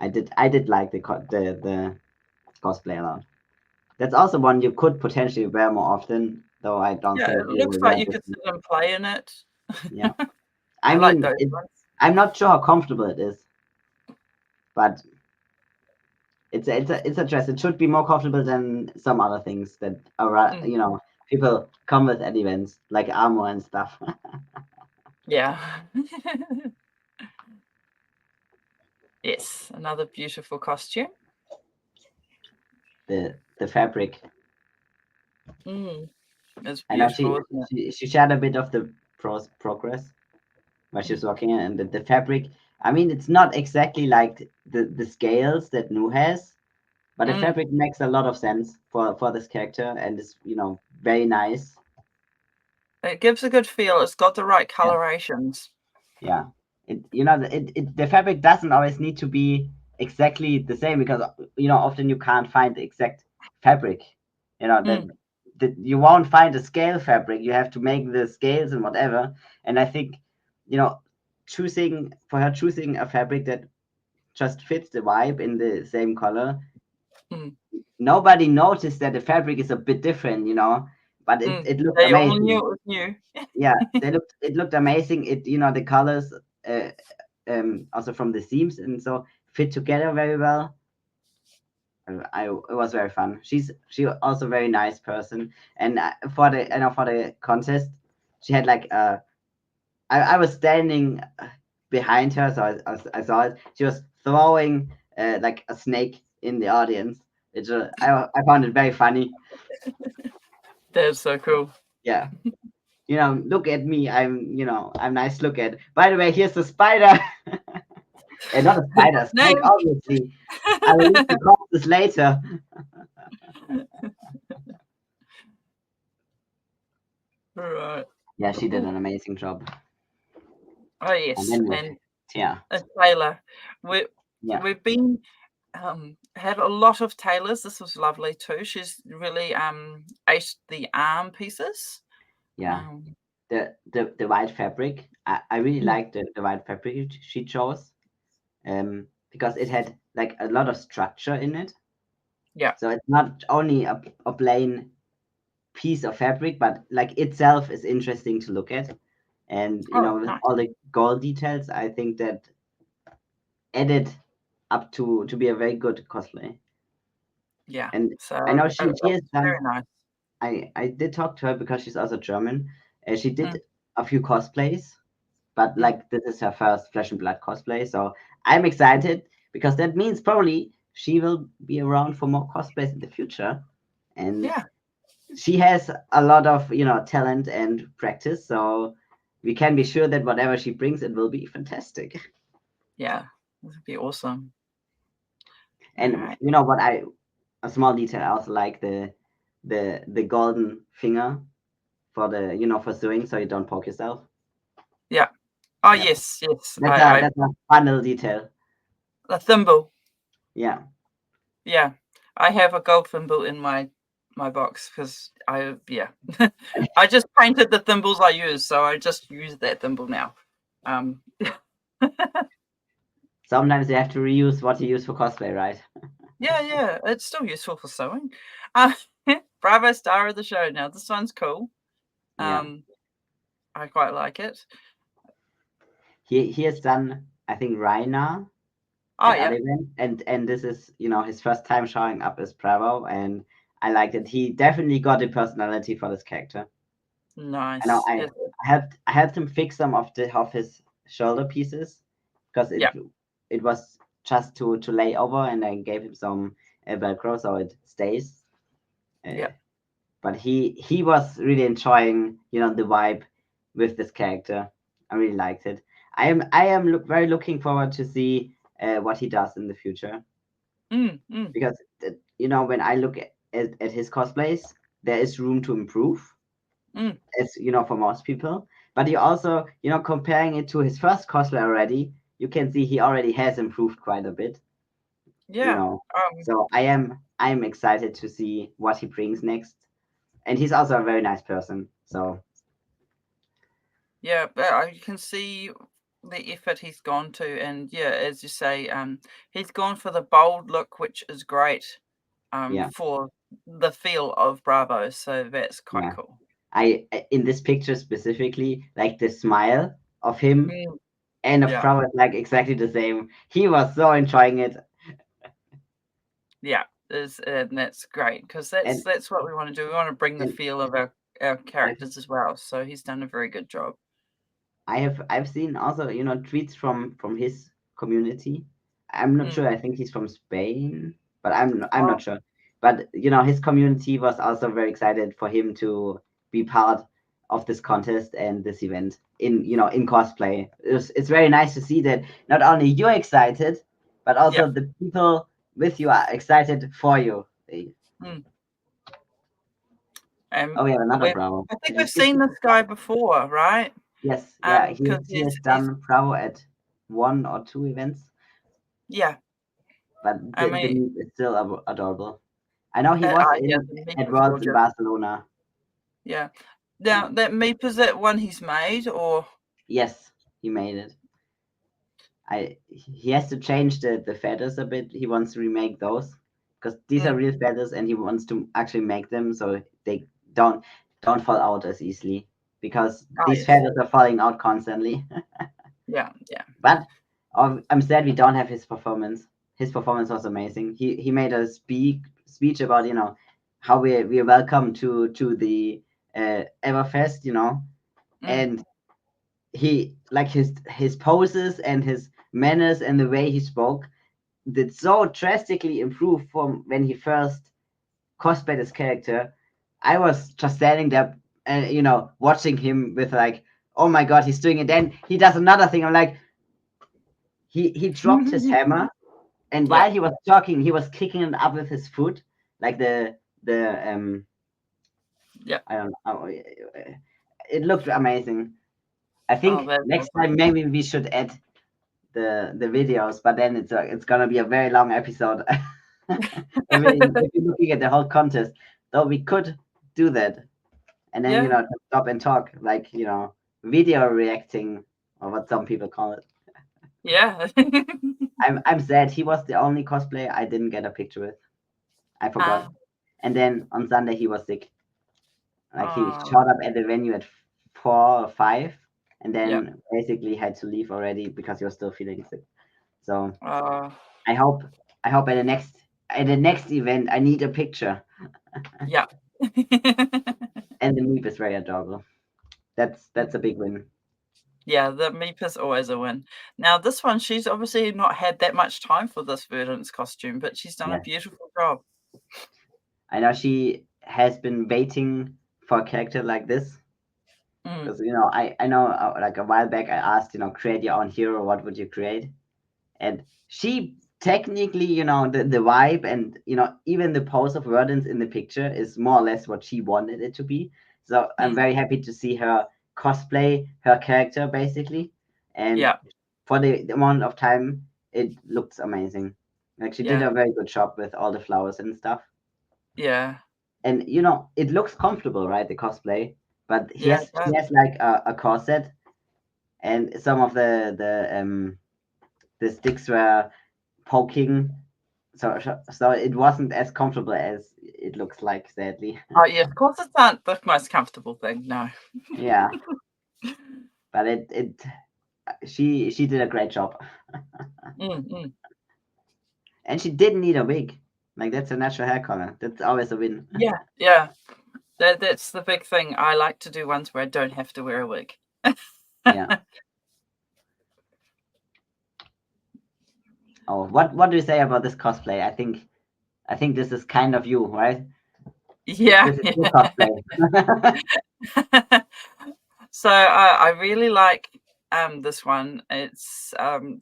I did like the cosplay a lot. That's also one you could potentially wear more often, so I don't Yeah, think it we looks will like wear you this. could sit and play in it. Yeah, I I like mean, those ones. I'm not sure how comfortable it is, but it's a dress. It should be more comfortable than some other things that are people come with at events like armor and stuff. Yeah. Yes, another beautiful costume. The fabric. It's I know beautiful, isn't it? she shared a bit of the progress where she was working in, and the fabric. I mean, it's not exactly like the scales that Nu has, but the Mm. fabric makes a lot of sense for this character, and it's very nice. It gives a good feel. It's got the right Yeah, colorations. yeah. The fabric doesn't always need to be exactly the same because often you can't find the exact fabric. Mm. That you won't find a scale fabric. You have to make the scales and whatever. And I think choosing a fabric that just fits the vibe in the same color. Mm. Nobody noticed that the fabric is a bit different, but it looked They all knew amazing. it was new. Yeah, it looked amazing. The colors uh, also from the seams and so fit together very well. It was very fun. She also very nice person. And for the contest, she had like I was standing behind her, so I saw it. She was throwing like a snake in the audience. I found it very funny. That's so cool. Yeah, look at me. I'm nice. Look at. By the way, here's the spider. And not a spider, snake, Name. obviously. I will use the corpses later. Right. Yeah, she did an amazing job. Oh And yes, then with and Tia. a tailor. We Yeah, we've been had a lot of tailors. This was lovely too. She's really aced the arm pieces. yeah. Um, The white fabric. I really mm, liked the white fabric she chose. Because it had like a lot of structure in it. yeah. So it's not only a plain piece of fabric, but like itself is interesting to look at. And Oh, with nice. all the gold details, I think that added up to be a very good cosplay. Yeah. And So I know it she has was very done. nice. I did talk to her because she's also German. She Mm, did a few cosplays, but mm, like this is her first Flesh and Blood cosplay, so I'm excited because that means probably she will be around for more cosplays in the future. And yeah. she has a lot of talent and practice, so we can be sure that whatever she brings, it will be fantastic. Yeah. This would be awesome. All And right. what a small detail I also like the golden finger for the for sewing so you don't poke yourself. Yeah. Oh Yeah, yes, yes. that's a fun little detail. A thimble. Yeah, Yeah. I have a gold thimble in my box because I just painted the thimbles I use, so I just use that thimble now. Um, sometimes you have to reuse what you use for cosplay, right? yeah, it's still useful for sewing. Uh, Bravo star of the show. Now this one's cool. Yeah, I quite like it. he has done I think Raina Oh at yeah, other event, and this is his first time showing up as Bravo, and I liked it. He definitely got a personality for this character. I know nice. I helped him fix some of his shoulder pieces because Yeah, it was just to lay over, and I gave him some Velcro so it stays. Uh, yeah. but he was really enjoying the vibe with this character. I really liked it. I am very looking forward to see what he does in the future Mm. because when I look at his cosplays, there is room to improve Mm. as for most people. But you also comparing it to his first cosplay already, you can see he already has improved quite a bit. You Yeah. know, so I'm excited to see what he brings next, and he's also a very nice person. So Yeah, but you can see the effort he's gone to, and yeah, as you say, he's gone for the bold look, which is great, yeah, for the feel of Bravo. So that's quite yeah. cool. in this picture specifically, like the smile of him Mm, and of yeah, Frau is like exactly the same. He was so enjoying it. yeah. And that's great because And that's what we want to do. We want to bring the and feel of our I've characters as well. So he's done a very good job. I've seen also, tweets from his community. I'm not Mm. sure. I think he's from Spain, but I'm Oh, not sure. But his community was also very excited for him to be part of this contest and this event in cosplay. It's very nice to see that not only you're excited, but yeah. also the people with you are excited for you. Mm. Oh, we have another we Bravo. I think we've seen this guy before, right? Yes, yeah, Because he has done Bravo at 1 or 2 events. yeah. But I the mean, meat is still adorable. I know he was yeah, in the meat at was Worlds in gorgeous. Barcelona. Yeah. Now that meep, is that one he's made or? Yes, he made it. He has to change the feathers a bit. He wants to remake those because these are Mm. real feathers, and he wants to actually make them so they don't fall out as easily because Oh these yes. feathers are falling out constantly. Yeah, yeah. But I'm sad we don't have his performance. His performance was amazing. He made a speech about how we're welcome to the Everfest, Mm. and he like his poses and his manners and the way he spoke did so drastically improve from when he first cosplayed his character. I was just standing there, watching him with like, oh my god, he's doing it. Then he does another thing. I'm like, he dropped his hammer, and Yeah, while he was talking, he was kicking it up with his foot, like the yeah. I don't know. It looked amazing. I Oh, think that's next awesome. time maybe we should add the videos, but then it's gonna be a very long episode. If you're looking at the whole contest, though we could do that, and then Yeah, just stop and talk, like video reacting, or what some people call it. yeah. I'm sad he was the only cosplayer I didn't get a picture with. I Uh, forgot. And then on Sunday he was sick. Like he oh, showed up at the venue at 4 or 5, and yeah. then basically had to leave already because he was still feeling sick. So Uh, I hope at the next event I need a picture. yeah. And the meep is very adorable. That's a big win. Yeah, the meep is always a win. Now, this one, she's obviously not had that much time for this Verdant's costume, but she's done a Yes. beautiful job. I know she has been waiting for a character like this Mm, because I know like a while back I asked create your own hero, what would you create? And she technically, the vibe and even the pose of Verdance in the picture is more or less what she wanted it to be. So I'm mm, very happy to see her cosplay her character basically, and yeah, for the amount of time it looks amazing. Like she did yeah, a very good job with all the flowers and stuff, yeah, and it looks comfortable, right? The cosplay, but he yeah, it has does. she has like a corset, and some of the sticks were poking, so it wasn't as comfortable as it looks like, sadly. Oh, yeah, of course it's not the most comfortable thing, no. Yeah, but she did a great job, Mm, mm. and she didn't need a wig. Like that's a natural hair color. That's always a win. Yeah, yeah. That's the big thing. I like to do ones where I don't have to wear a wig. Yeah. Oh, what do you say about this cosplay? I think this is kind of you, right? Yeah, This is your yeah. cosplay. So I really like this one. It's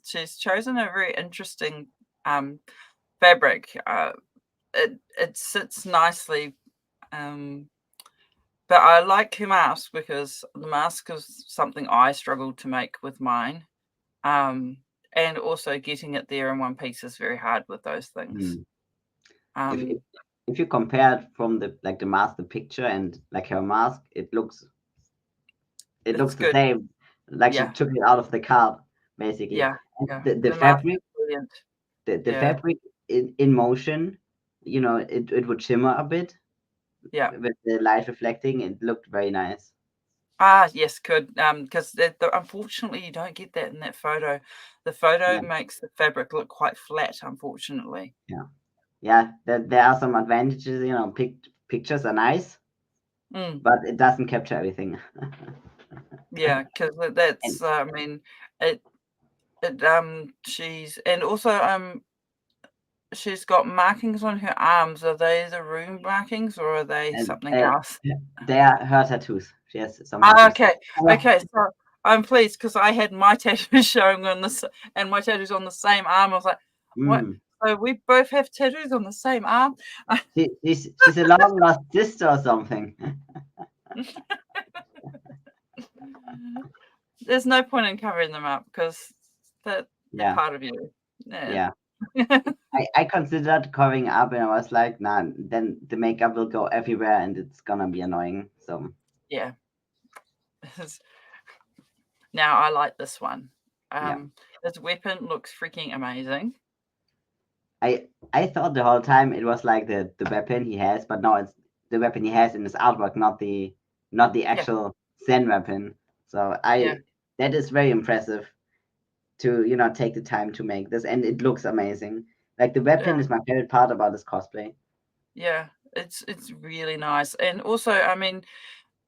she's chosen a very interesting fabric. It sits nicely, but I like her mask because the mask is something I struggled to make with mine. And also getting it there in one piece is very hard with those things. Hmm. If, if Um, if you compare it from the mask, the picture, and like her mask, it looks it's the good. same. Like she Yeah, took it out of the card, basically. yeah, And yeah. the The mask fabric, is brilliant. the Yeah, fabric in motion, it would shimmer a bit, Yeah. with the light reflecting. It looked very nice. Ah, yes, good. Because unfortunately, you don't get that in that photo. The photo Yeah, makes the fabric look quite flat, unfortunately. yeah. There are some advantages. Pictures are nice, Mm, but it doesn't capture everything. yeah, because And that's, I mean, it, and also, she's got markings on her arms. Are they the room markings or are they and something else? they are her tattoos. She has some Ah, tattoos. okay. Okay, so I'm pleased because I had my tattoos showing on this and my tattoos on the same arm. I was like, what? Mm. So we both have tattoos on the same arm? She's a long lost sister or something. There's no point in covering them up because they're Yeah, part of you. Yeah. yeah. I considered covering up, and I was like, nah. Then the makeup will go everywhere, and it's gonna be annoying. So Yeah. Now I like this one. yeah, His weapon looks freaking amazing. I thought the whole time it was like the weapon he has, but no, it's the weapon he has in his artwork, not the Yeah. actual Zen weapon. So Yeah. that is very impressive to take the time to make this, and it looks amazing. Like the Yeah. weapon is my favorite part about this cosplay. Yeah. It's really nice. And also, I mean,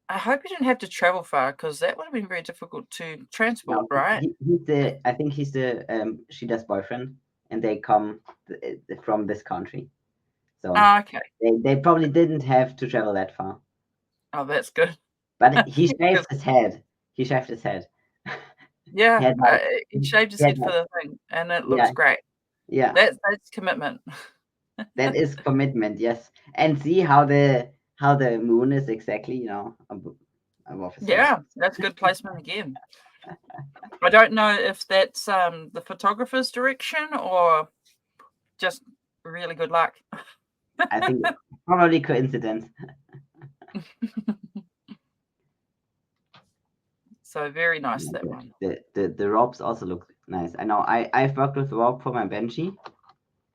I hope you didn't have to travel far because that would have been very difficult to transport, No, right? I think he's the Shida's boyfriend, and they come from this country, so Oh, okay. they probably didn't have to travel that far. Oh, that's good. But he shaved 'Cause his head. He shaved his head. He yeah, had like, he shaved his he had head for like, the thing, and it yeah, looks great. yeah. That's commitment. That is commitment, yes. And see how the moon is exactly, above his head. Yeah, that's good placement again. I don't know if that's the photographer's direction or just really good luck. I think it's probably coincidence. So very nice Yeah, that one. the ropes also look nice. I know I've worked with rope for my Banshee,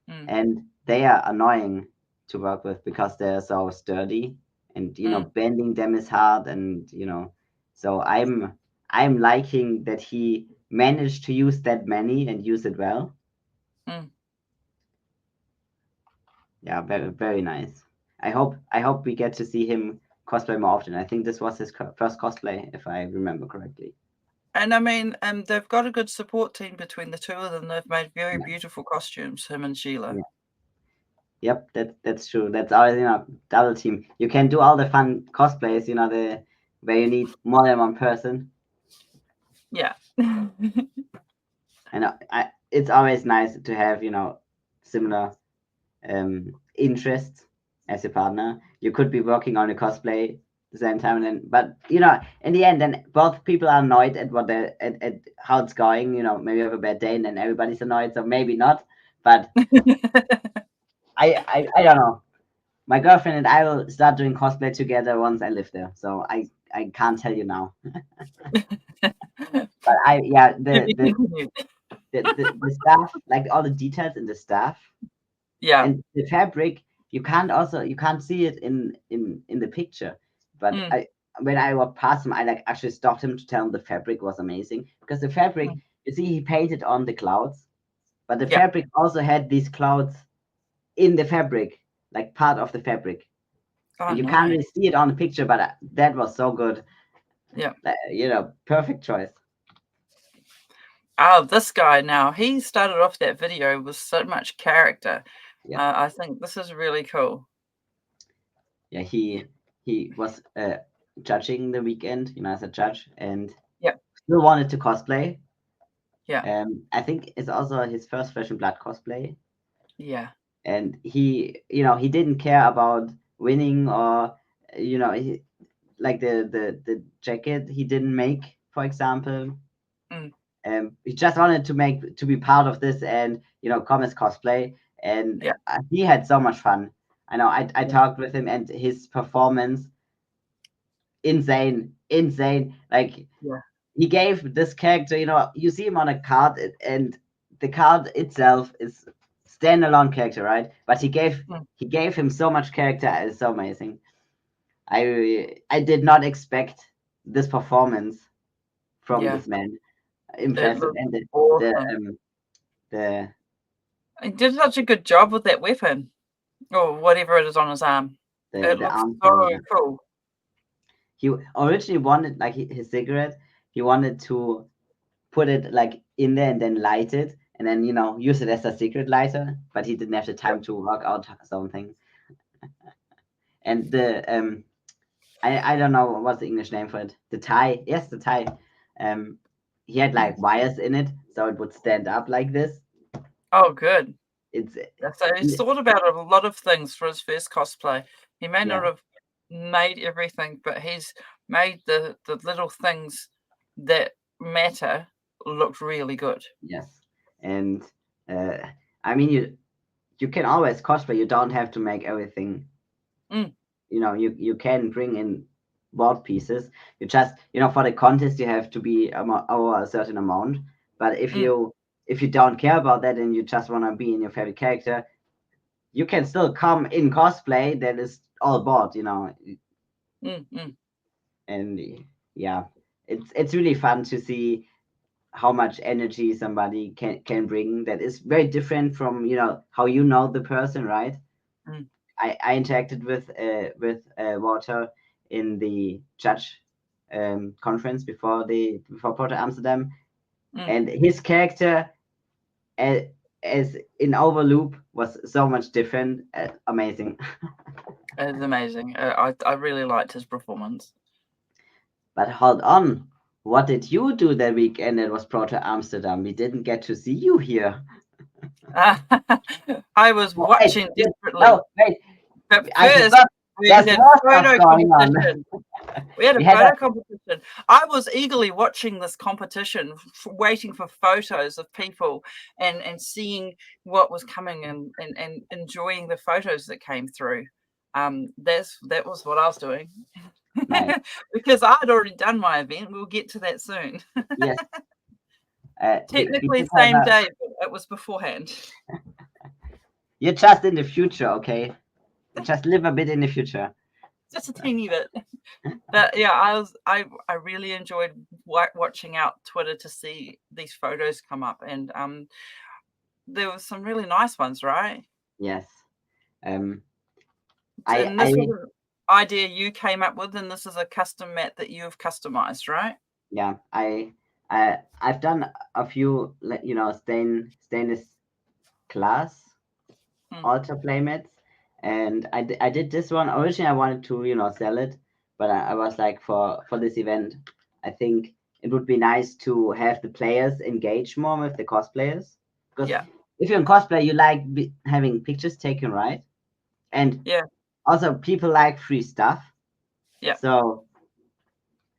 Mm, and they are annoying to work with because they're so sturdy, and mm, bending them is hard, and so I'm liking that he managed to use that many and use it well. mm. Yeah, very very nice. I hope we get to see him cosplay more often. I think this was his first cosplay, if I remember correctly. And I mean, they've got a good support team between the two of them. They've made very Yeah, beautiful costumes, him and Sheila. yeah. Yep, that's true. That's always double team. You can do all the fun cosplays, the where you need more than one person. Yeah. And it's always nice to have similar interests as your partner. You could be working on a cosplay at the same time, and then but in the end, then both people are annoyed at what they at how it's going. Maybe you have a bad day, and then everybody's annoyed. So maybe not, but I don't know. My girlfriend and I will start doing cosplay together once I live there. So I can't tell you now. But yeah, To be continued. the staff, like all the details in the staff Yeah. and the fabric, you can't see it in the picture. But Mm, when I walked past him, I like actually stopped him to tell him the fabric was amazing because the fabric, mm. you see, he painted on the clouds, but the Yeah. fabric also had these clouds in the fabric, like part of the fabric, Oh, and you can't nice. really see it on the picture, but that was so good. Yeah. Perfect choice. Oh, this guy now, he started off that video with so much character. Yeah, I think this is really cool. yeah. He was judging the weekend, as a judge, and Yeah. still wanted to cosplay. Yeah. I think it's also his first Flesh and Blood cosplay, Yeah. and he didn't care about winning or like the jacket he didn't make, for example. Mm, He just wanted to be part of this and come as cosplay, and yeah. he had so much fun. I know I Yeah. talked with him, and his performance, insane. Like Yeah. he gave this character, you see him on a card, and the card itself is standalone character, right? But he gave Mm. he gave him so much character. It's so amazing. I did not expect this performance from Yeah, this man. it Impressive, looks and awesome. the He did such a good job with that weapon, or whatever it is on his arm. It the looks arm so thing. Yeah. cool. He originally wanted like his cigarette. He wanted to put it like in there and then light it, and then use it as a secret lighter. But he didn't have the time to work out something. And I don't know what's the English name for it. The tie, yes, the tie. Um, he had like wires in it, so it would stand up like this. Oh, good. It's So he's thought about a lot of things for his first cosplay. He may not yeah, have made everything, but he's made the little things that matter look really good. yes, and uh, I mean you can always cosplay. You don't have to make everything. Mm, You can bring in board pieces. You just for the contest you have to be over a certain amount. But mm, if you don't care about that and you just want to be in your favorite character, you can still come in cosplay that is all bought, mm. and yeah, it's really fun to see how much energy somebody can bring that is very different from how the person, right? Mm. I interacted with Walter in the judge conference before Porto Amsterdam, Mm. and his character as, as in Overloop was so much different. Amazing. It's amazing. I really liked his performance. But hold on, what did you do that weekend? It was Porto Amsterdam. We didn't get to see you here. I was Oh, wait, watching wait, desperately. no, wait. But I first, forgot. we There's had more stuff photo going on. competition. We had a We had photo competition. I was eagerly watching this competition, waiting for photos of people and seeing what was coming and enjoying the photos that came through. That was what I was doing. Nice. Because I'd already done my event. We'll get to that soon. Yes. We Technically did have same day, but it was beforehand. You're just in the future, okay? Just live a bit in the future. Just a teeny bit. But yeah, I really enjoyed watching out Twitter to see these photos come up, and there were some really nice ones, right? Yes. Um, And I this is an idea you came up with, and this is a custom mat that you've customized, right? yeah, I've done a few, stainless glass Hmm. altar playmats, and I did this one. Originally, I wanted to, sell it, but I was like, for this event, I think it would be nice to have the players engage more with the cosplayers, because Yeah, if you're in cosplay, you like having pictures taken, right? And yeah, also people like free stuff. yeah, So,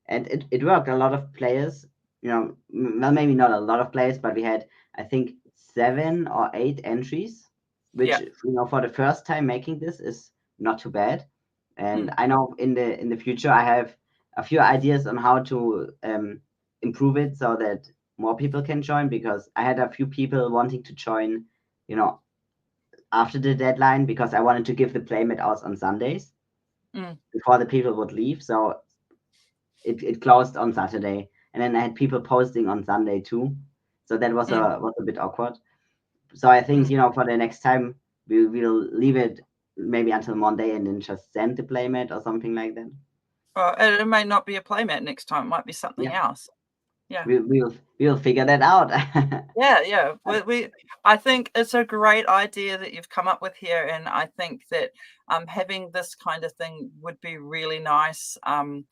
and it worked. A lot of players, well, maybe not a lot of players, but we had, I think, 7 or 8 entries, which, yeah. for the first time making this is not too bad. And Mm, I know in the future I have a few ideas on how to improve it so that more people can join, because I had a few people wanting to join, you know, after the deadline, because I wanted to give the playmat out on Sundays mm, before the people would leave. So it closed on Saturday, and then I had people posting on Sunday too. So that was mm, a bit awkward. So I think mm. for the next time we'll leave it maybe until Monday and then just send the playmat or something like that. Well, it may not be a playmat next time. It might be something Yeah, else. Yeah. we'll figure that out. Yeah. I think it's a great idea that you've come up with here, and I think that having this kind of thing would be really nice. And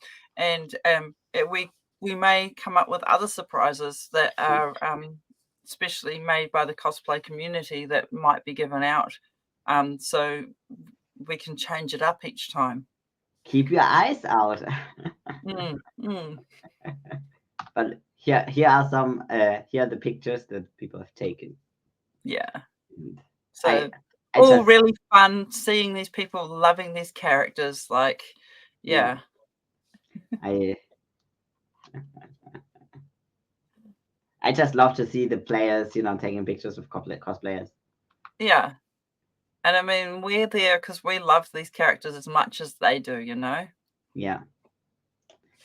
we may come up with other surprises that are especially made by the cosplay community that might be given out. So we can change it up each time. Keep your eyes out. Mm, mm. But here are some here are the pictures that people have taken. Yeah. And So I all just really fun seeing these people loving these characters. Like, yeah yeah, I I just love to see the players, taking pictures of cosplayers. yeah. And I mean, we're there because we love these characters as much as they do, you know? Yeah.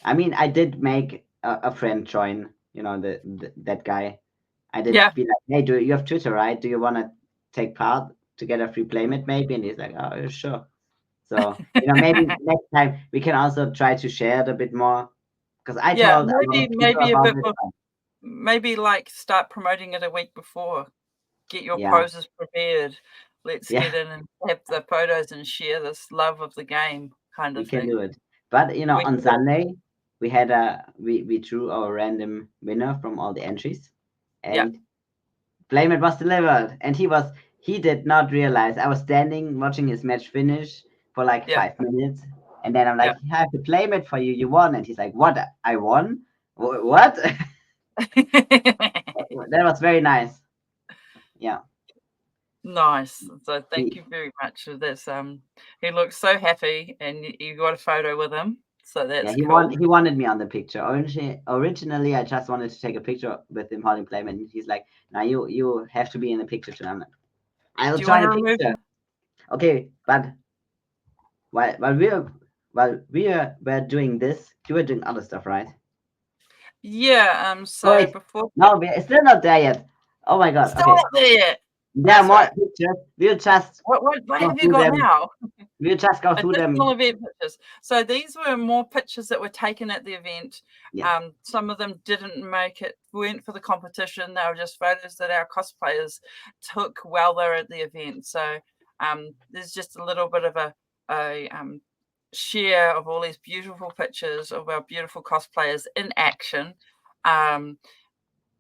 I mean, I did make a friend join. That guy. I did Yeah. be like, hey, do you have Twitter, right? Do you want to take part to get a free playmate, maybe? And he's like, oh, yeah, sure. So maybe next time we can also try to share it a bit more because I Yeah, told a lot of people maybe a about bit it. more, maybe like start promoting it a week before. Get your Yeah, poses prepared. Let's yeah, get in and have the photos and share this love of the game kind we of can thing. do it. But We on can do it. Sunday we drew our random winner from all the entries, Yeah, and Playmate was delivered, and he did not realize. I was standing watching his match finish for like yeah, 5 minutes, and then I'm yeah. like, I have to Playmate for you. You won, and he's like, what? I won? What? That was very nice. Yeah. Nice. So thank He, you very much for this. He looks so happy, and you got a photo with him, so yeah, that's he cool. wanted me on the picture. Originally, I just wanted to take a picture with him holding Playmate, and he's like, now you have to be in the picture too. I'm like, I'll Do you want join to a remove picture. him? Okay, but while we were doing this, you were doing other stuff, right? Yeah. Oh So wait, before no, we're still not there yet. Oh my god. still Okay, not there yet. there are That's more right. pictures. We'll just What go have you through got them. now? We'll just go through Additional them. event pictures. So these were more pictures that were taken at the event. Yes. Some of them didn't make it, weren't for the competition. They were just photos that our cosplayers took while they were at the event. So there's just a little bit of a share of all these beautiful pictures of our beautiful cosplayers in action. Um,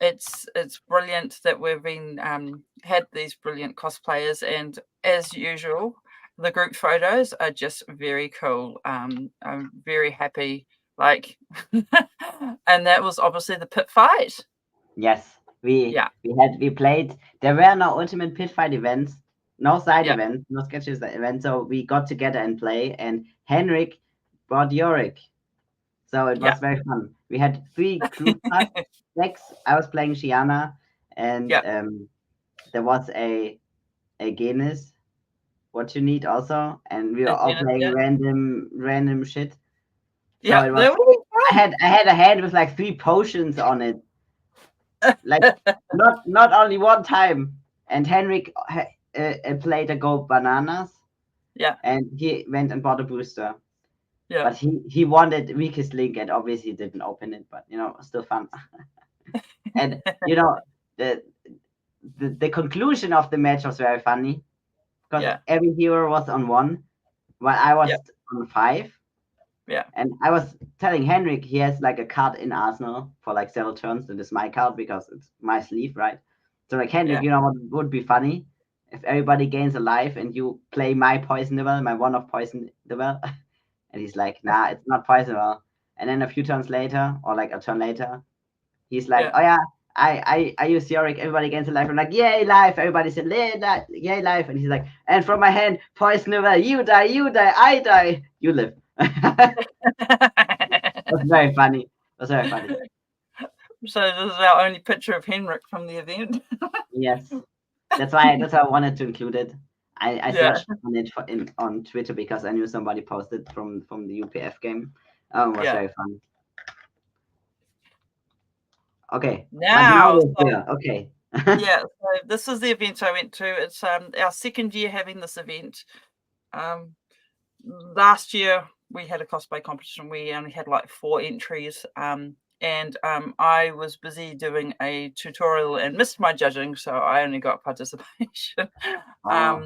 it's brilliant that we've been had these brilliant cosplayers, and as usual, the group photos are just very cool. I'm very happy, like, and that was obviously the pit fight. Yes. Yeah, We played. There were no ultimate pit fight events, no side yeah, events, no sketches events. So we got together and play. And Henrik brought Yorick. So it yeah, was very fun. We had 3 group decks. I was playing Shiana, and yeah. there was a Genis, what you need also, and we were And all Dennis, playing yeah, random shit. So yeah, it was. that would I had a hand with like 3 potions on it, like be fun. not only one time. And Henrik played a go bananas, Yeah, and he went and bought a booster. yeah, But he wanted weakest link and obviously didn't open it. But still fun. And the the conclusion of the match was very funny because yeah, every hero was on 1 while I was yeah, on 5. yeah, And I was telling Henrik he has like a card in Arsenal for like several turns. That is my card because it's my sleeve, right? So like Henrik, yeah. what would be funny if everybody gains a life and you play my poison the well, my one of poison the well, and he's like, nah, it's not poison well. And then a few turns later, or like a turn later, he's like, Yeah. oh yeah, I use Yorick, everybody gains a life. I'm like, yay, life. Everybody said, yay, life. And he's like, and from my hand, poison the well, you die, I die, you live. That's very funny. That's very funny. So this is our only picture of Henrik from the event. Yes, that's why I wanted to include it. I Yeah, searched on it on Twitter because I knew somebody posted from the UPF game. It was yeah. very fun. Okay, but now Now, we're here. Okay. yeah, so this is the event I went to. It's our second year having this event. Um, Last year we had a cosplay competition. We only had like 4 entries. And I was busy doing a tutorial and missed my judging, so I only got participation. Oh,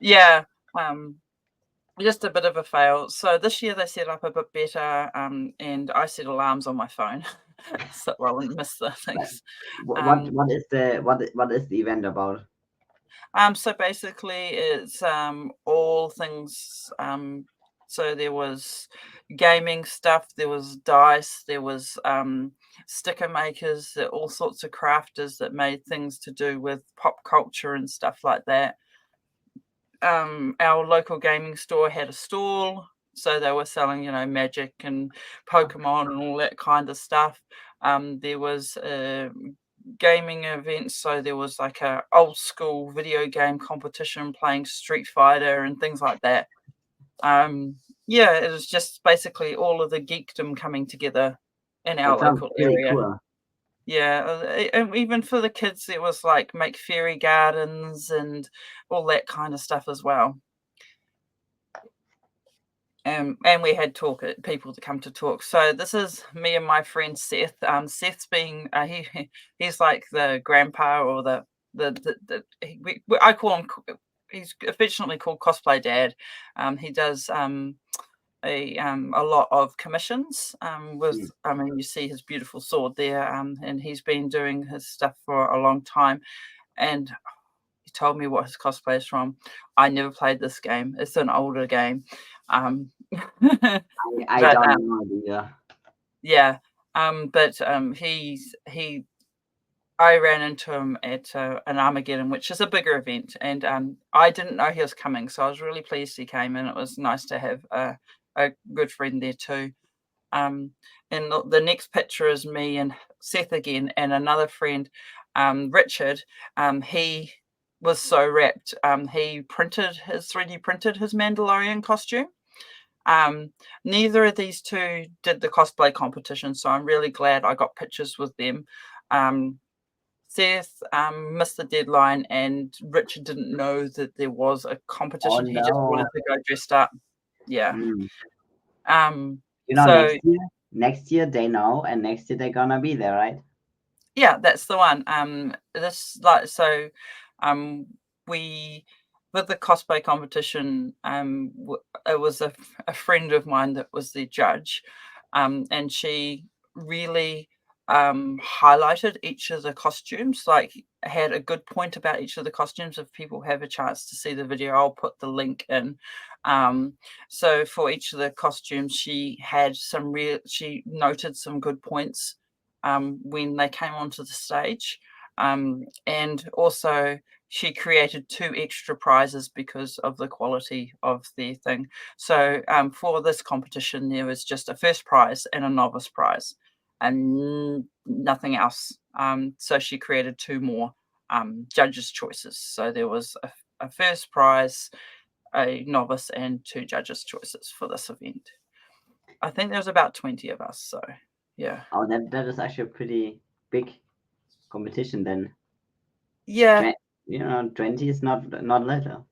Yeah, um, just a bit of a fail. So this year they set up a bit better, and I set alarms on my phone so I wouldn't miss the but things. what Um, what is the event about? So basically, it's all things. So there was gaming stuff, there was dice, there was sticker makers, all sorts of crafters that made things to do with pop culture and stuff like that. Our local gaming store had a stall, so they were selling, Magic and Pokemon and all that kind of stuff. There was gaming events, so there was like a old school video game competition playing Street Fighter and things like that. Um, Yeah, it was just basically all of the geekdom coming together in our That sounds local pretty area. cool. Yeah, and even for the kids, it was like make fairy gardens and all that kind of stuff as well. And we had people to come to talk. So this is me and my friend Seth. Seth's being he's like the grandpa or I call him. He's affectionately called Cosplay Dad. He does a lot of commissions with. I mean, you see his beautiful sword there. And he's been doing his stuff for a long time. And he told me what his cosplay is from. I never played this game. It's an older game. I I but don't know either. yeah, I ran into him at an Armageddon, which is a bigger event, and I didn't know he was coming, so I was really pleased he came, and it was nice to have a good friend there too. And the next picture is me and Seth again, and another friend, Richard. He was so wrapped. He 3D printed his Mandalorian costume. Neither of these two did the cosplay competition, so I'm really glad I got pictures with them. Seth missed the deadline, and Richard didn't know that there was a competition. He just wanted to go dressed up. Yeah. You know, So next year they know, and next year they're gonna be there, right? yeah, that's the one. We with the cosplay competition, it was a friend of mine that was the judge, and she really highlighted each of the costumes, like had a good point about each of the costumes. If people have a chance to see the video, I'll put the link in. So for each of the costumes, she noted some good points when they came onto the stage. And also she created 2 extra prizes because of the quality of their thing. So for this competition, there was just a first prize and a novice prize and nothing else. So she created 2 more judges' choices. So there was a first prize, a novice, and 2 judges' choices for this event. I think there was about 20 of us. So yeah. Oh, that is actually a pretty big competition then. Yeah. 20 is not little.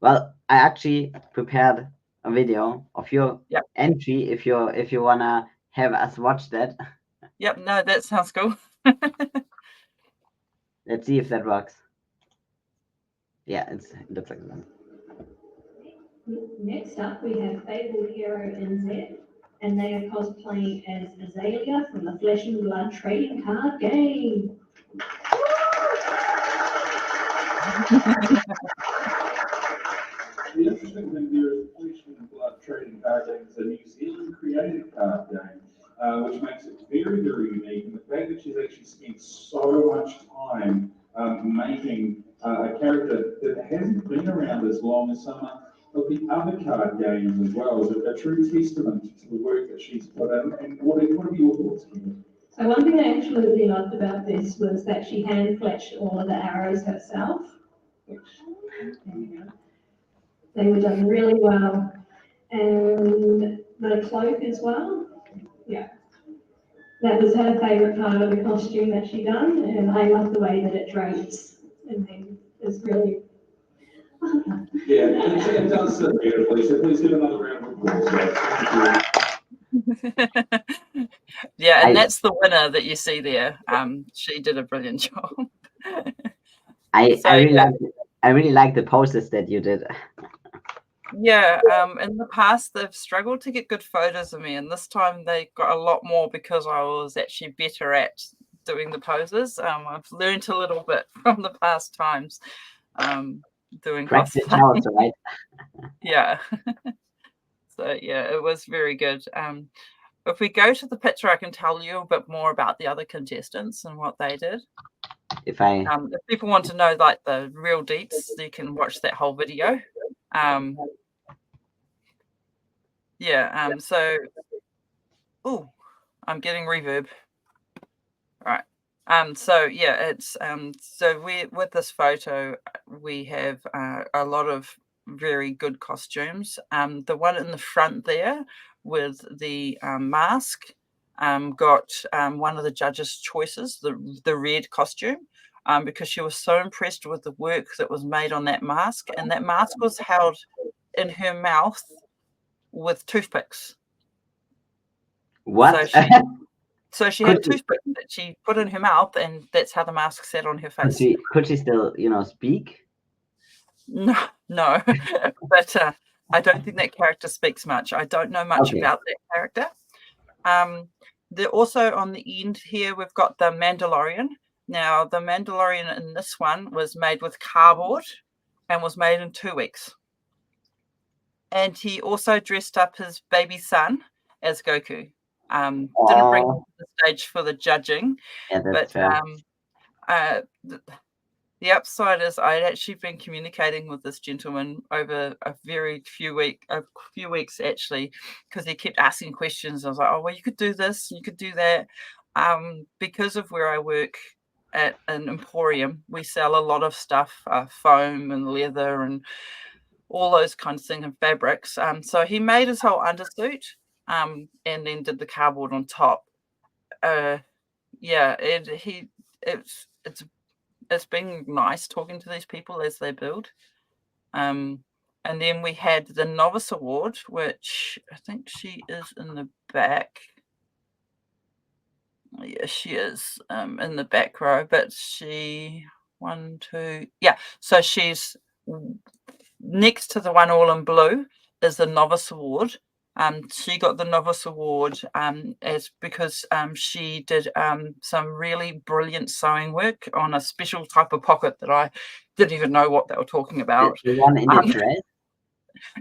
Well, I actually prepared a video of your Yep. entry if you wanna have us watch that. Yep. No, that sounds cool. Let's see if that works. Yeah, it looks like that. Next up, we have fabled hero NZ, and they are cosplaying as Azalea from the Flesh and Blood trading card game. The interesting thing here is Flesh and Blood trading card game is a New Zealand created card game, which makes it very, very unique. And the fact that she's actually spent so much time making a character that hasn't been around as long as some of the other card games as well is a true testament to the work that she's put in. And what are your thoughts, Kim? So one thing I absolutely loved about this was that she hand-fletched all of the arrows herself, which, there you go. They were done really well. And the cloak as well, yeah. That was her favourite part of the costume that she done, and I love the way that it drapes. And then it's really... Yeah, it does sit beautifully, so please give another round of applause. Yeah, and that's the winner that you see there. She did a brilliant job. I really like the poses that you did. Yeah, in the past they've struggled to get good photos of me, and this time they got a lot more because I was actually better at doing the poses. I've learned a little bit from the past times doing Practice cosplay. also, right? Yeah. So yeah, it was very good. If we go to the picture, I can tell you a bit more about the other contestants and what they did. If people want to know like the real deets, you can watch that whole video. So I'm getting reverb. Right. So yeah, it's so we with this photo we have a lot of very good costumes. The one in the front there with the mask got one of the judges' choices, the red costume, because she was so impressed with the work that was made on that mask, and that mask was held in her mouth with toothpicks. What? So she Could had toothpicks that she put in her mouth, and that's how the mask sat on her face. Could she still, speak? No, but I don't think that character speaks much. I don't know much about that character. They're also on the end here, we've got the Mandalorian. Now, the Mandalorian in this one was made with cardboard and was made in 2 weeks. And he also dressed up his baby son as Goku. Didn't bring him to the stage for the judging, but the upside is I'd actually been communicating with this gentleman over a few weeks actually, because he kept asking questions. I was like, oh, well, you could do this, you could do that. Because of where I work at an emporium, we sell a lot of stuff, foam and leather and all those kinds of things and fabrics. So he made his whole undersuit and then did the cardboard on top. It's been nice talking to these people as they build. And then we had the Novice Award, which I think she is in the back. Yeah, she is in the back row, but so she's next to the one all in blue is the Novice Award. She got the Novice Award because she did some really brilliant sewing work on a special type of pocket that I didn't even know what they were talking about. The one in the dress?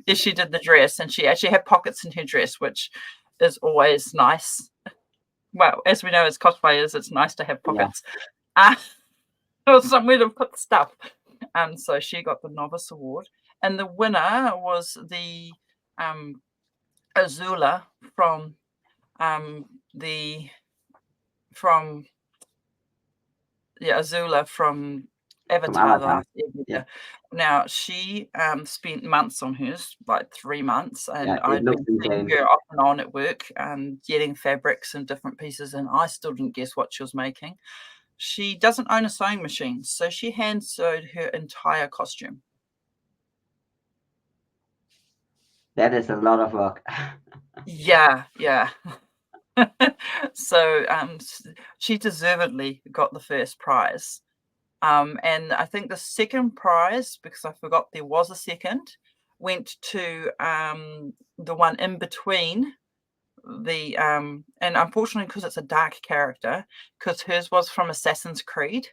Yes, she did the dress, and she actually had pockets in her dress, which is always nice. Well, as we know as cosplayers, it's nice to have pockets. Or somewhere to put stuff. So she got the Novice Award. And the winner was the Azula from Azula from Avatar. The Last Airbender. Now she spent months on hers, like 3 months, and I'd been seeing her off and on at work, getting fabrics and different pieces, and I still didn't guess what she was making. She doesn't own a sewing machine, so she hand sewed her entire costume. That is a lot of work. Yeah. So she deservedly got the first prize. And I think the second prize, because I forgot there was a second, went to the one in between the and unfortunately, because it's a dark character, because hers was from Assassin's Creed.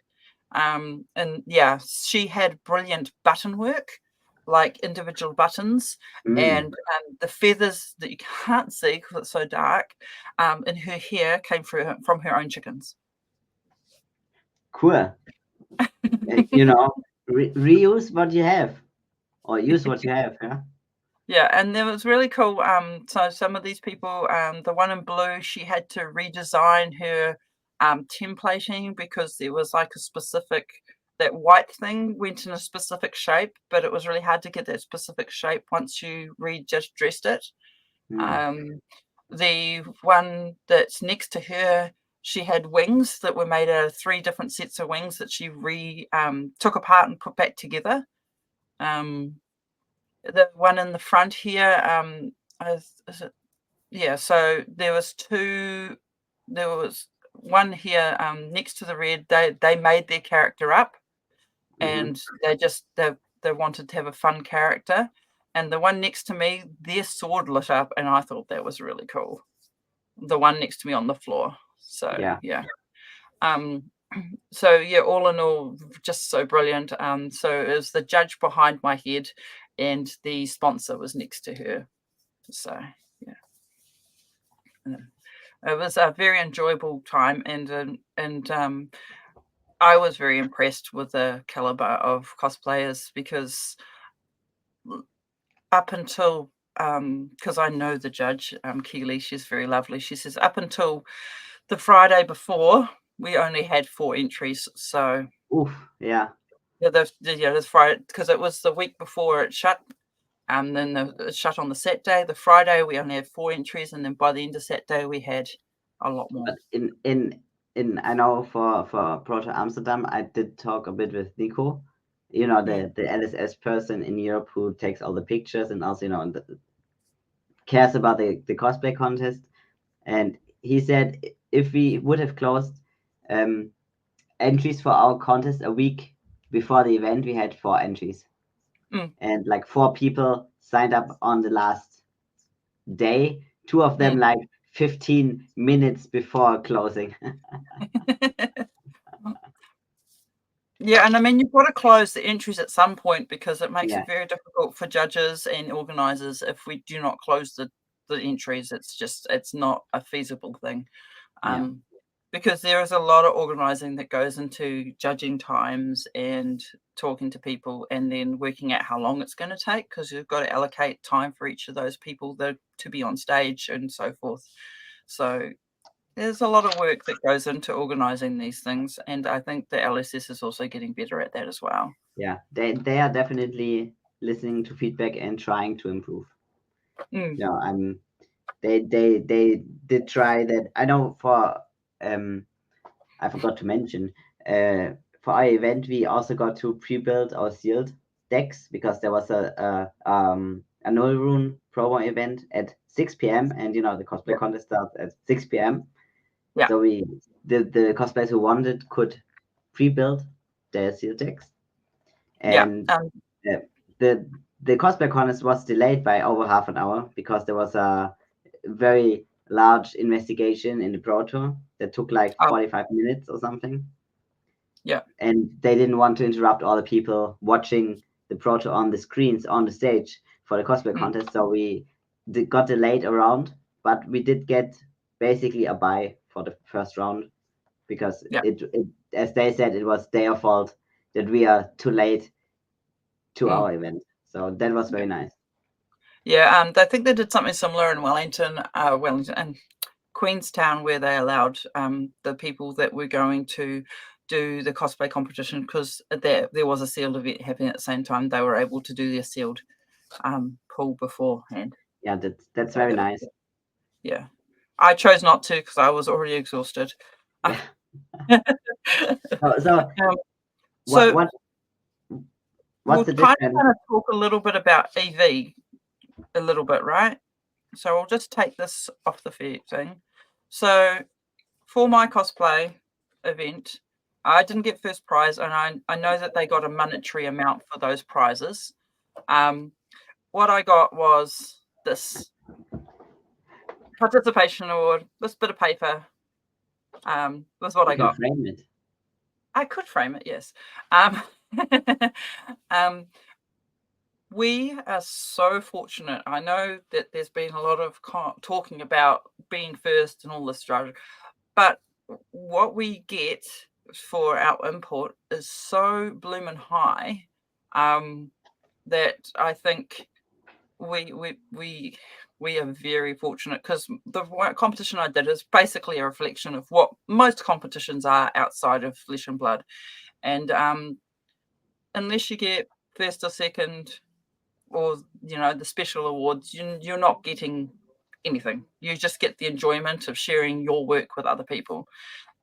And yeah, she had brilliant button work, like individual buttons, and the feathers that you can't see because it's so dark in her hair came from her own chickens. Cool. Reuse what you have, or use what you have. Yeah, and it was really cool. So some of these people, the one in blue, she had to redesign her templating because there was like a specific, that white thing went in a specific shape, but it was really hard to get that specific shape once you just dressed it. The one that's next to her, she had wings that were made out of 3 different sets of wings that she took apart and put back together. The one in the front here, so there was one here next to the red. They made their character up, and they wanted to have a fun character. And the one next to me, their sword lit up, and I thought that was really cool. The one next to me on the floor. So yeah. So yeah, all in all, just so brilliant. So it was the judge behind my head, and the sponsor was next to her. So yeah, it was a very enjoyable time, and I was very impressed with the caliber of cosplayers, because up until because I know the judge, Keely, she's very lovely. She says up until the Friday before, we only had 4 entries. So Oof, yeah. this Friday, because it was the week before it shut. Then it shut on the Saturday. The Friday we only had 4 entries, and then by the end of Saturday we had a lot more. But in I know for Proto Amsterdam, I did talk a bit with Nico, you know, the LSS person in Europe who takes all the pictures and also, you know, cares about the cosplay contest. And he said if we would have closed entries for our contest a week before the event, we had 4 entries. And like 4 people signed up on the last day, 2 of them like 15 minutes before closing. Yeah, and I mean, you've got to close the entries at some point because it makes Yeah. it very difficult for judges and organisers if we do not close the entries. It's not a feasible thing. Because there is a lot of organising that goes into judging times and talking to people and then working out how long it's going to take, because you've got to allocate time for each of those people to be on stage and so forth. So there's a lot of work that goes into organising these things, and I think the LSS is also getting better at that as well. Yeah, they are definitely listening to feedback and trying to improve. Yeah, they did try that. I know for I forgot to mention for our event we also got to pre-build our sealed decks because there was a null rune promo event at 6 p.m. and you know the cosplay contest starts at 6 p.m. Yeah. So the cosplayers who wanted could pre-build their sealed decks. And the cosplay contest was delayed by over half an hour because there was a very large investigation in the proto that took like 45 minutes or something. Yeah. And they didn't want to interrupt all the people watching the proto on the screens on the stage for the cosplay contest. So we got delayed a round, but we did get basically a bye for the first round because it as they said, it was their fault that we are too late to our event. So that was very nice. Yeah, I think they did something similar in Wellington and Queenstown, where they allowed the people that were going to do the cosplay competition, because there was a sealed event happening at the same time. They were able to do their sealed pool beforehand. Yeah, that's very nice. Yeah, I chose not to because I was already exhausted. Yeah. So what's the difference? Kind of going to talk a little bit about EV, a little bit, right? So I'll just take this off the thing. So for my cosplay event, I didn't get first prize, and I know that they got a monetary amount for those prizes. What I got was this participation award, this bit of paper. Was what I got. Frame it. I could frame it, yes. We are so fortunate. I know that there's been a lot of talking about being first and all this strategy, but what we get for our import is so bloomin' high that I think we are very fortunate, because the competition I did is basically a reflection of what most competitions are outside of Flesh and Blood, and unless you get first or second, or you know, the special awards, you're not getting anything. You just get the enjoyment of sharing your work with other people.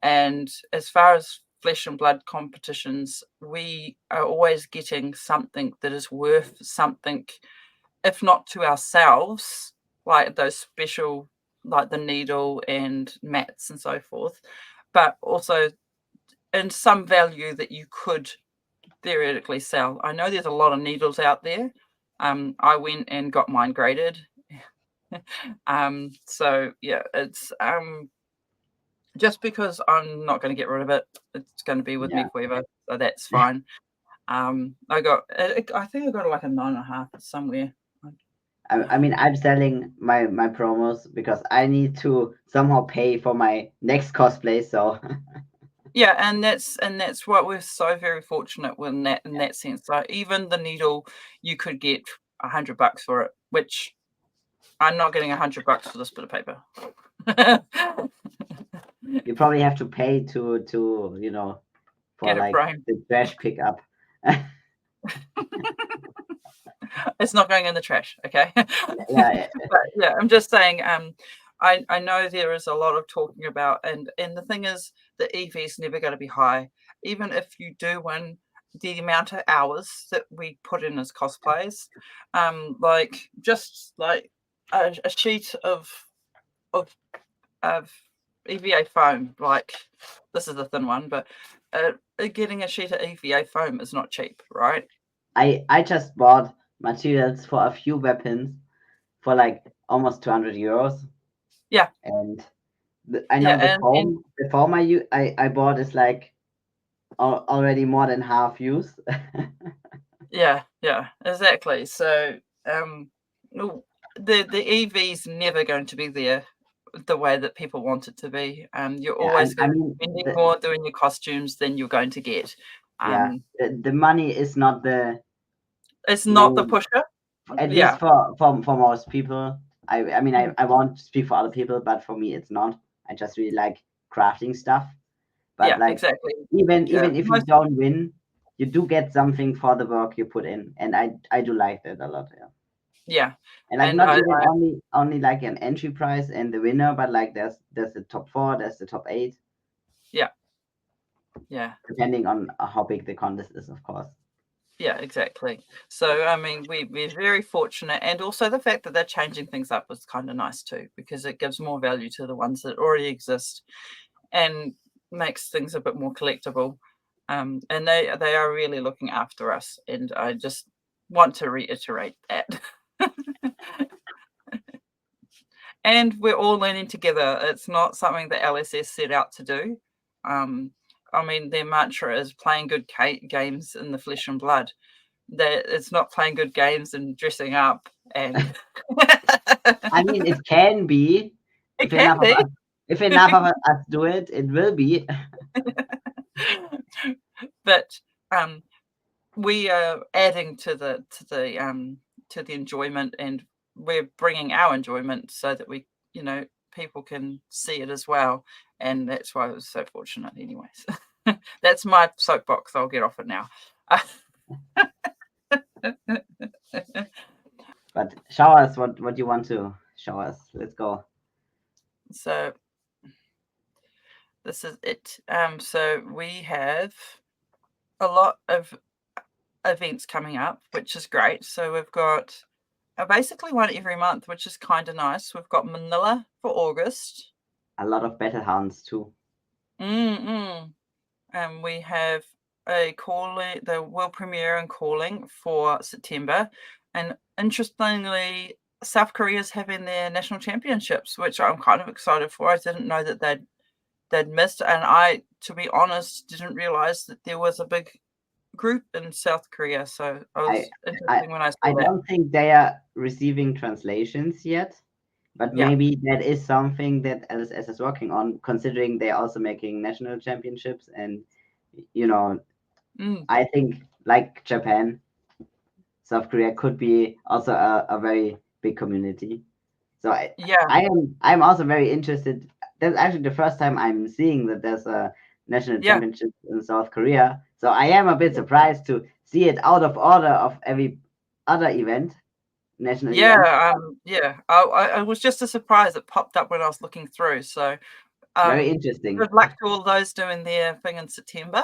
And as far as Flesh and Blood competitions, we are always getting something that is worth something, if not to ourselves, like those special, like the needle and mats and so forth, but also in some value that you could theoretically sell. I know there's a lot of needles out there. I went and got mine graded. So yeah, it's just because I'm not going to get rid of it, it's going to be with me forever, so that's fine. I think I got like a 9.5 somewhere. I mean, I'm selling my promos because I need to somehow pay for my next cosplay. So yeah, and that's what we're so very fortunate with in that sense. So even the needle, you could get $100 for it, which I'm not getting $100 for this bit of paper. you probably have to pay to you know, for get it like framed. the trash pickup. It's not going in the trash, okay? Yeah, But yeah, I'm just saying, I know there is a lot of talking about, and the thing is, the EV is never going to be high, even if you do win. The amount of hours that we put in as cosplayers, like just like a sheet of of of EVA foam, like this is a thin one, but getting a sheet of EVA foam is not cheap, right? I just bought materials for a few weapons for like almost 200 euros. Yeah. And I Yeah, know the and foam I bought is like already more than half used. yeah, exactly. So no, the EV's never going to be there the way that people want it to be. You're Yeah, always I going to be mean, spending more doing your costumes than you're going to get. yeah, the money is not the It's not the main, pusher. at Yeah, least for most people. I mean, I won't speak for other people, but for me, it's not. I just really like crafting stuff. But yeah, like, exactly. even if you Most, don't win, you do get something for the work you put in, and I do like that a lot. Yeah. yeah, And like and not even only like an entry prize and the winner, but like there's the top 4, there's the top 8, yeah. depending on how big the contest is, of course. Yeah, exactly. So, I mean, we're very fortunate. And also the fact that they're changing things up is kind of nice too, because it gives more value to the ones that already exist and makes things a bit more collectible. And they are really looking after us. And I just want to reiterate that. And we're all learning together. It's not something that LSS set out to do. I mean, their mantra is playing good games in the flesh and blood. That it's not playing good games and dressing up, and I mean, it can be it can if enough of us do it, it will be. but we are adding to the enjoyment, and we're bringing our enjoyment so that we, people can see it as well, and that's why I was so fortunate. Anyways, that's my soapbox. I'll get off it now. But show us what you want to show us. Let's go. So this is it. So we have a lot of events coming up, which is great. So we've got basically one every month, which is kind of nice. We've got Manila for August. A lot of battle hounds too. And we have the world premiere and calling for September. And interestingly, South Korea is having their national championships, which I'm kind of excited for. I didn't know that they'd missed, and I, to be honest, didn't realize that there was a big group in South Korea. So I was interesting when I saw I that. don't think they are receiving translations yet, but Yeah. maybe that is something that LSS is working on, considering they're also making national championships. And I think like Japan, South Korea could be also a very big community. So I'm also very interested. That's actually the first time I'm seeing that there's a national championship in South Korea. So I am a bit surprised to see it out of order of every other event, national event. I was just a surprise. It popped up when I was looking through. So Very interesting. good luck to all those doing their thing in September.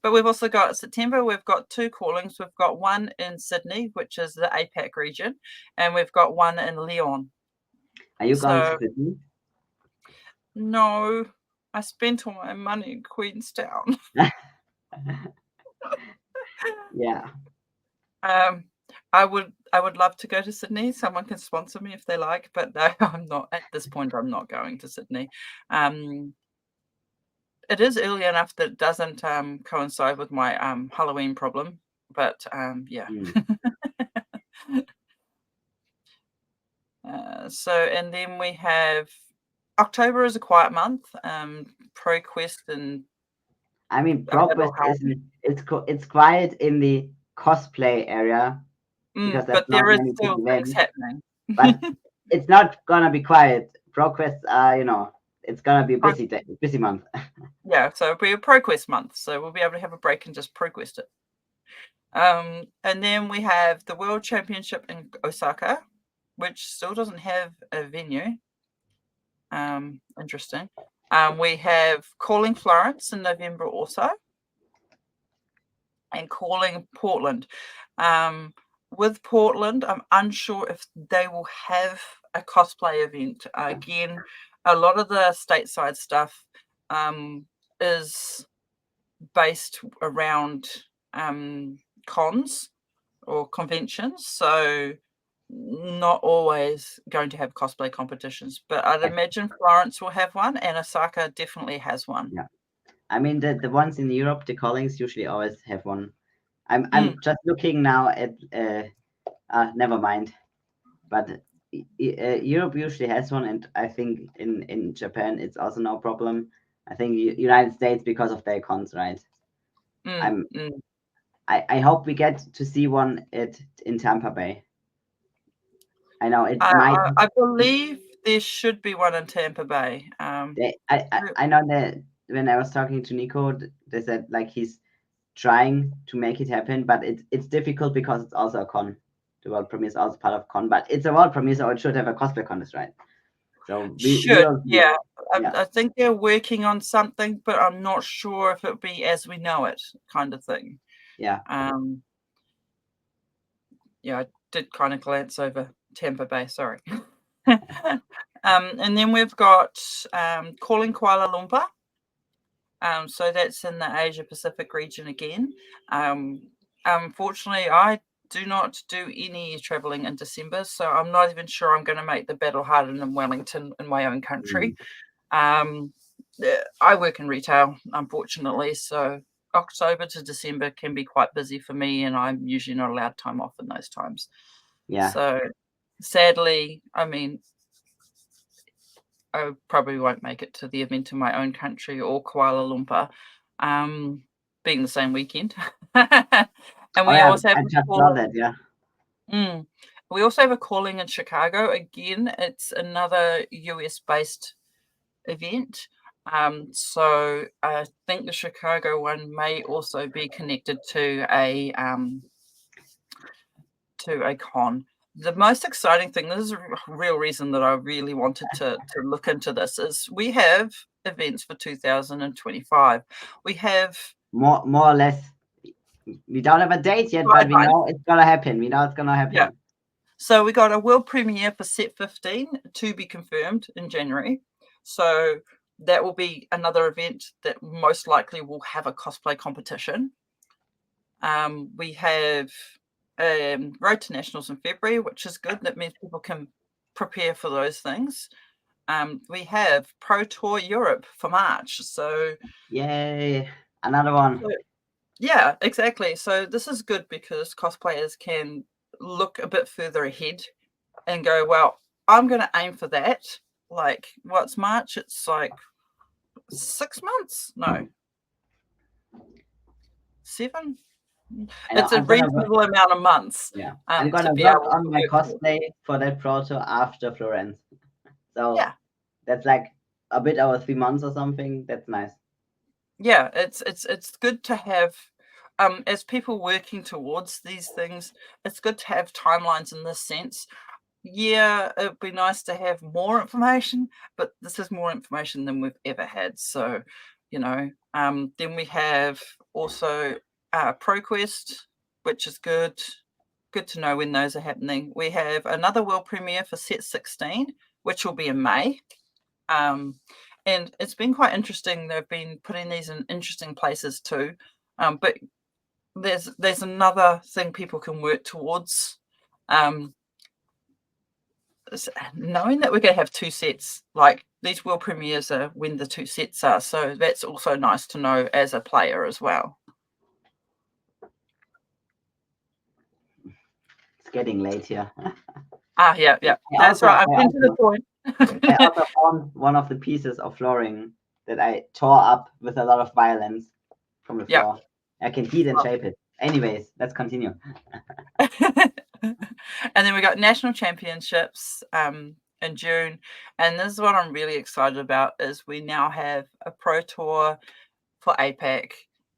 But we've also got September, we've got 2 callings. We've got one in Sydney, which is the APAC region, and we've got one in Lyon. Are you going to Sydney? No, I spent all my money in Queenstown. Yeah. I would love to go to Sydney. Someone can sponsor me if they like, but no, I'm not at this point. I'm not going to Sydney. It is early enough that it doesn't coincide with my Halloween problem, but yeah. So, and then we have October is a quiet month. ProQuest and I mean, ProQuest it's quiet in the cosplay area because there's but not there is many still big things events. happening. But it's not gonna be quiet. ProQuest, it's gonna be a busy month. Yeah, so it'll be a ProQuest month, so we'll be able to have a break and just ProQuest it. And then we have the World Championship in Osaka, which still doesn't have a venue. Interesting. We have Calling Florence in November also, and Calling Portland. With Portland, I'm unsure if they will have a cosplay event. Again, a lot of the stateside stuff is based around cons or conventions, so not always going to have cosplay competitions, but I'd imagine Florence will have one, and Osaka definitely has one. Yeah. I mean, the ones in Europe, the callings usually always have one. I'm just looking now at never mind, but Europe usually has one, and I think in Japan it's also no problem. I think United States because of their cons, right? I hope we get to see one in Tampa Bay. I know it might. I believe there should be one in Tampa Bay. I know that when I was talking to Nico, they said like he's trying to make it happen, but it's difficult because it's also a con. The world premiere is also part of con, but it's a world premiere, so it should have a cosplay contest, right? So we will, yeah. yeah. I think they're working on something, but I'm not sure if it'll be as we know it, kind of thing. Yeah. Yeah, I did kind of glance over Tampa Bay. Sorry. And then we've got Calling Kuala Lumpur. So that's in the Asia Pacific region again. Unfortunately, I do not do any traveling in December, so I'm not even sure I'm going to make the Battle Hardened in Wellington in my own country. I work in retail, unfortunately, so October to December can be quite busy for me, and I'm usually not allowed time off in those times. Yeah. So sadly, I mean, I probably won't make it to the event in my own country or Kuala Lumpur, being the same weekend. And we also have I just saw that, yeah. We also have a calling in Chicago. Again, it's another US-based event. So I think the Chicago one may also be connected to a con. The most exciting thing, this is a real reason that I really wanted to look into this, is we have events for 2025. We have more or less. We don't have a date yet, but we know it's gonna happen. We know it's gonna happen. Yeah. So we got a world premiere for Set 15 to be confirmed in January. So that will be another event that most likely will have a cosplay competition. We have Road to Nationals in February, which is good. That means people can prepare for those things. We have Pro Tour Europe for March. So yay, another one. So, yeah, exactly. So this is good because cosplayers can look a bit further ahead and go, well, I'm going to aim for that. Like, what's March? It's like 6 months. No, 7. It's a reasonable amount of months. Yeah, I'm gonna be work able on to my work cosplay for that proto after Florence. So Yeah. that's like a bit over 3 months or something. That's nice. Yeah, it's good to have, as people working towards these things, it's good to have timelines in this sense. Yeah, it'd be nice to have more information, but this is more information than we've ever had. So, you know, then we have also ProQuest, which is good. Good to know when those are happening. We have another world premiere for Set 16, which will be in May. And it's been quite interesting. They've been putting these in interesting places too. But there's another thing people can work towards. Knowing that we're going to have 2 sets, like these world premieres are when the 2 sets are, so that's also nice to know as a player as well. It's getting late here. Yeah, that's right. I'm into the point. I also found one of the pieces of flooring that I tore up with a lot of violence from the floor. I can heat and shape it. Anyways, let's continue. And then we got national championships in June, and this is what I'm really excited about, is we now have a pro tour for APAC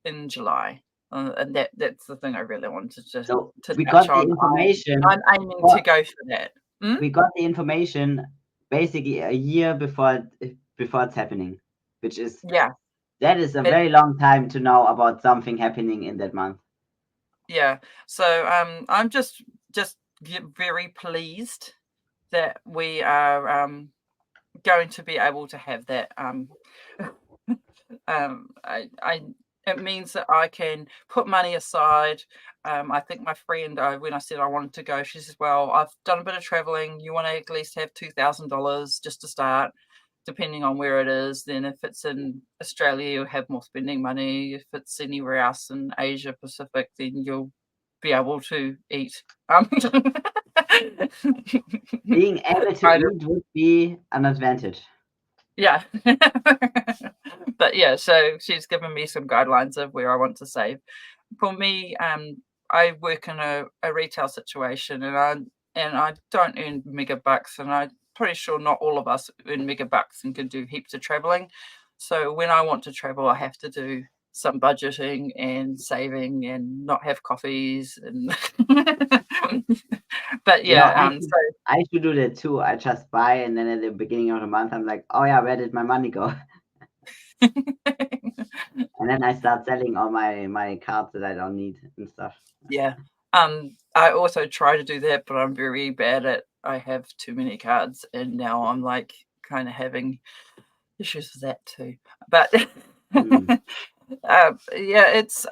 in July. and that's the thing I really wanted So to we touch got the on. information. I'm aiming to go for that. We got the information basically a year before it's happening, which is that is a very long time to know about something happening in that month. Yeah. So I'm just very pleased that we are going to be able to have that. It means that I can put money aside. I think my friend, when I said I wanted to go, she says, well, I've done a bit of traveling. You want to at least have $2,000 just to start, depending on where it is. Then if it's in Australia, you'll have more spending money. If it's anywhere else in Asia Pacific, then you'll be able to eat. Being able to eat would be an advantage. Yeah. But yeah, so she's given me some guidelines of where I want to save. For me, I work in a retail situation, and I don't earn mega bucks, and I'm pretty sure not all of us earn mega bucks and can do heaps of traveling. So when I want to travel, I have to do some budgeting and saving and not have coffees and but yeah, I should do that too. I just buy, and then at the beginning of the month I'm like, oh yeah, where did my money go? And then I start selling all my cards that I don't need and stuff. Yeah. I also try to do that, but I'm very bad at I have too many cards, and now I'm like kind of having issues with that too. But yeah, it's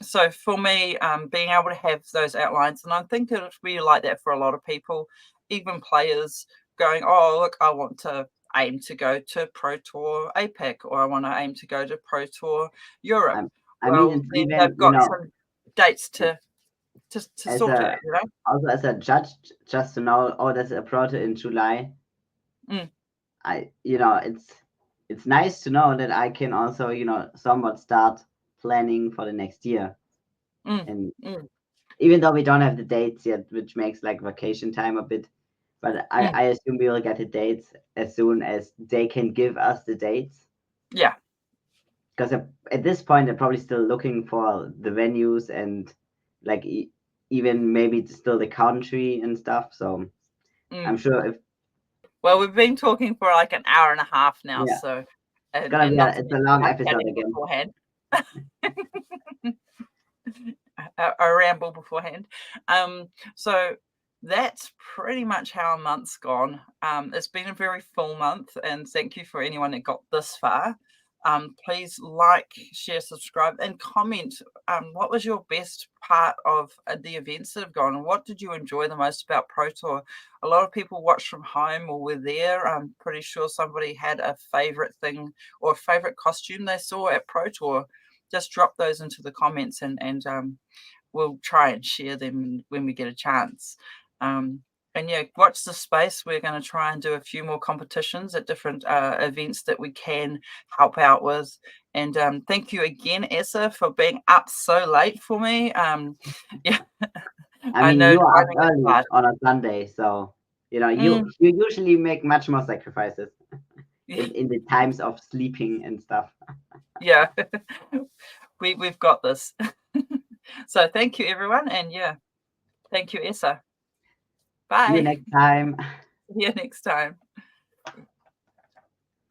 so for me, being able to have those outlines, and I think it'll be like that for a lot of people, even players going, oh look, I want to aim to go to Pro Tour APAC, or I want to aim to go to Pro Tour Europe. Then they've got some dates to sort it, you know. Also, as a judge, just to know, oh, there's a Pro Tour in July. It's nice to know that I can also, somewhat start planning for the next year. And even though we don't have the dates yet, which makes like vacation time a bit, but I assume we will get the dates as soon as they can give us the dates. Yeah. Because at this point, they're probably still looking for the venues and like even maybe still the country and stuff. So I'm sure if. Well, we've been talking for like an hour and a half now, so it's a long episode again. Beforehand. a ramble beforehand. So that's pretty much how a month's gone. It's been a very full month, and thank you for anyone that got this far. Please like, share, subscribe, and comment. What was your best part of the events that have gone, and what did you enjoy the most about Pro Tour? A lot of people watched from home or were there. I'm pretty sure somebody had a favorite thing or a favorite costume they saw at Pro Tour. Just drop those into the comments, and we'll try and share them when we get a chance. And yeah, watch the space. We're going to try and do a few more competitions at different events that we can help out with. And thank you again, Eser, for being up so late for me. Yeah, I mean, you are up early on a Sunday, so you usually make much more sacrifices in the times of sleeping and stuff. Yeah, we've got this. So thank you, everyone, and yeah, thank you, Eser. Bye. See you next time. See you next time.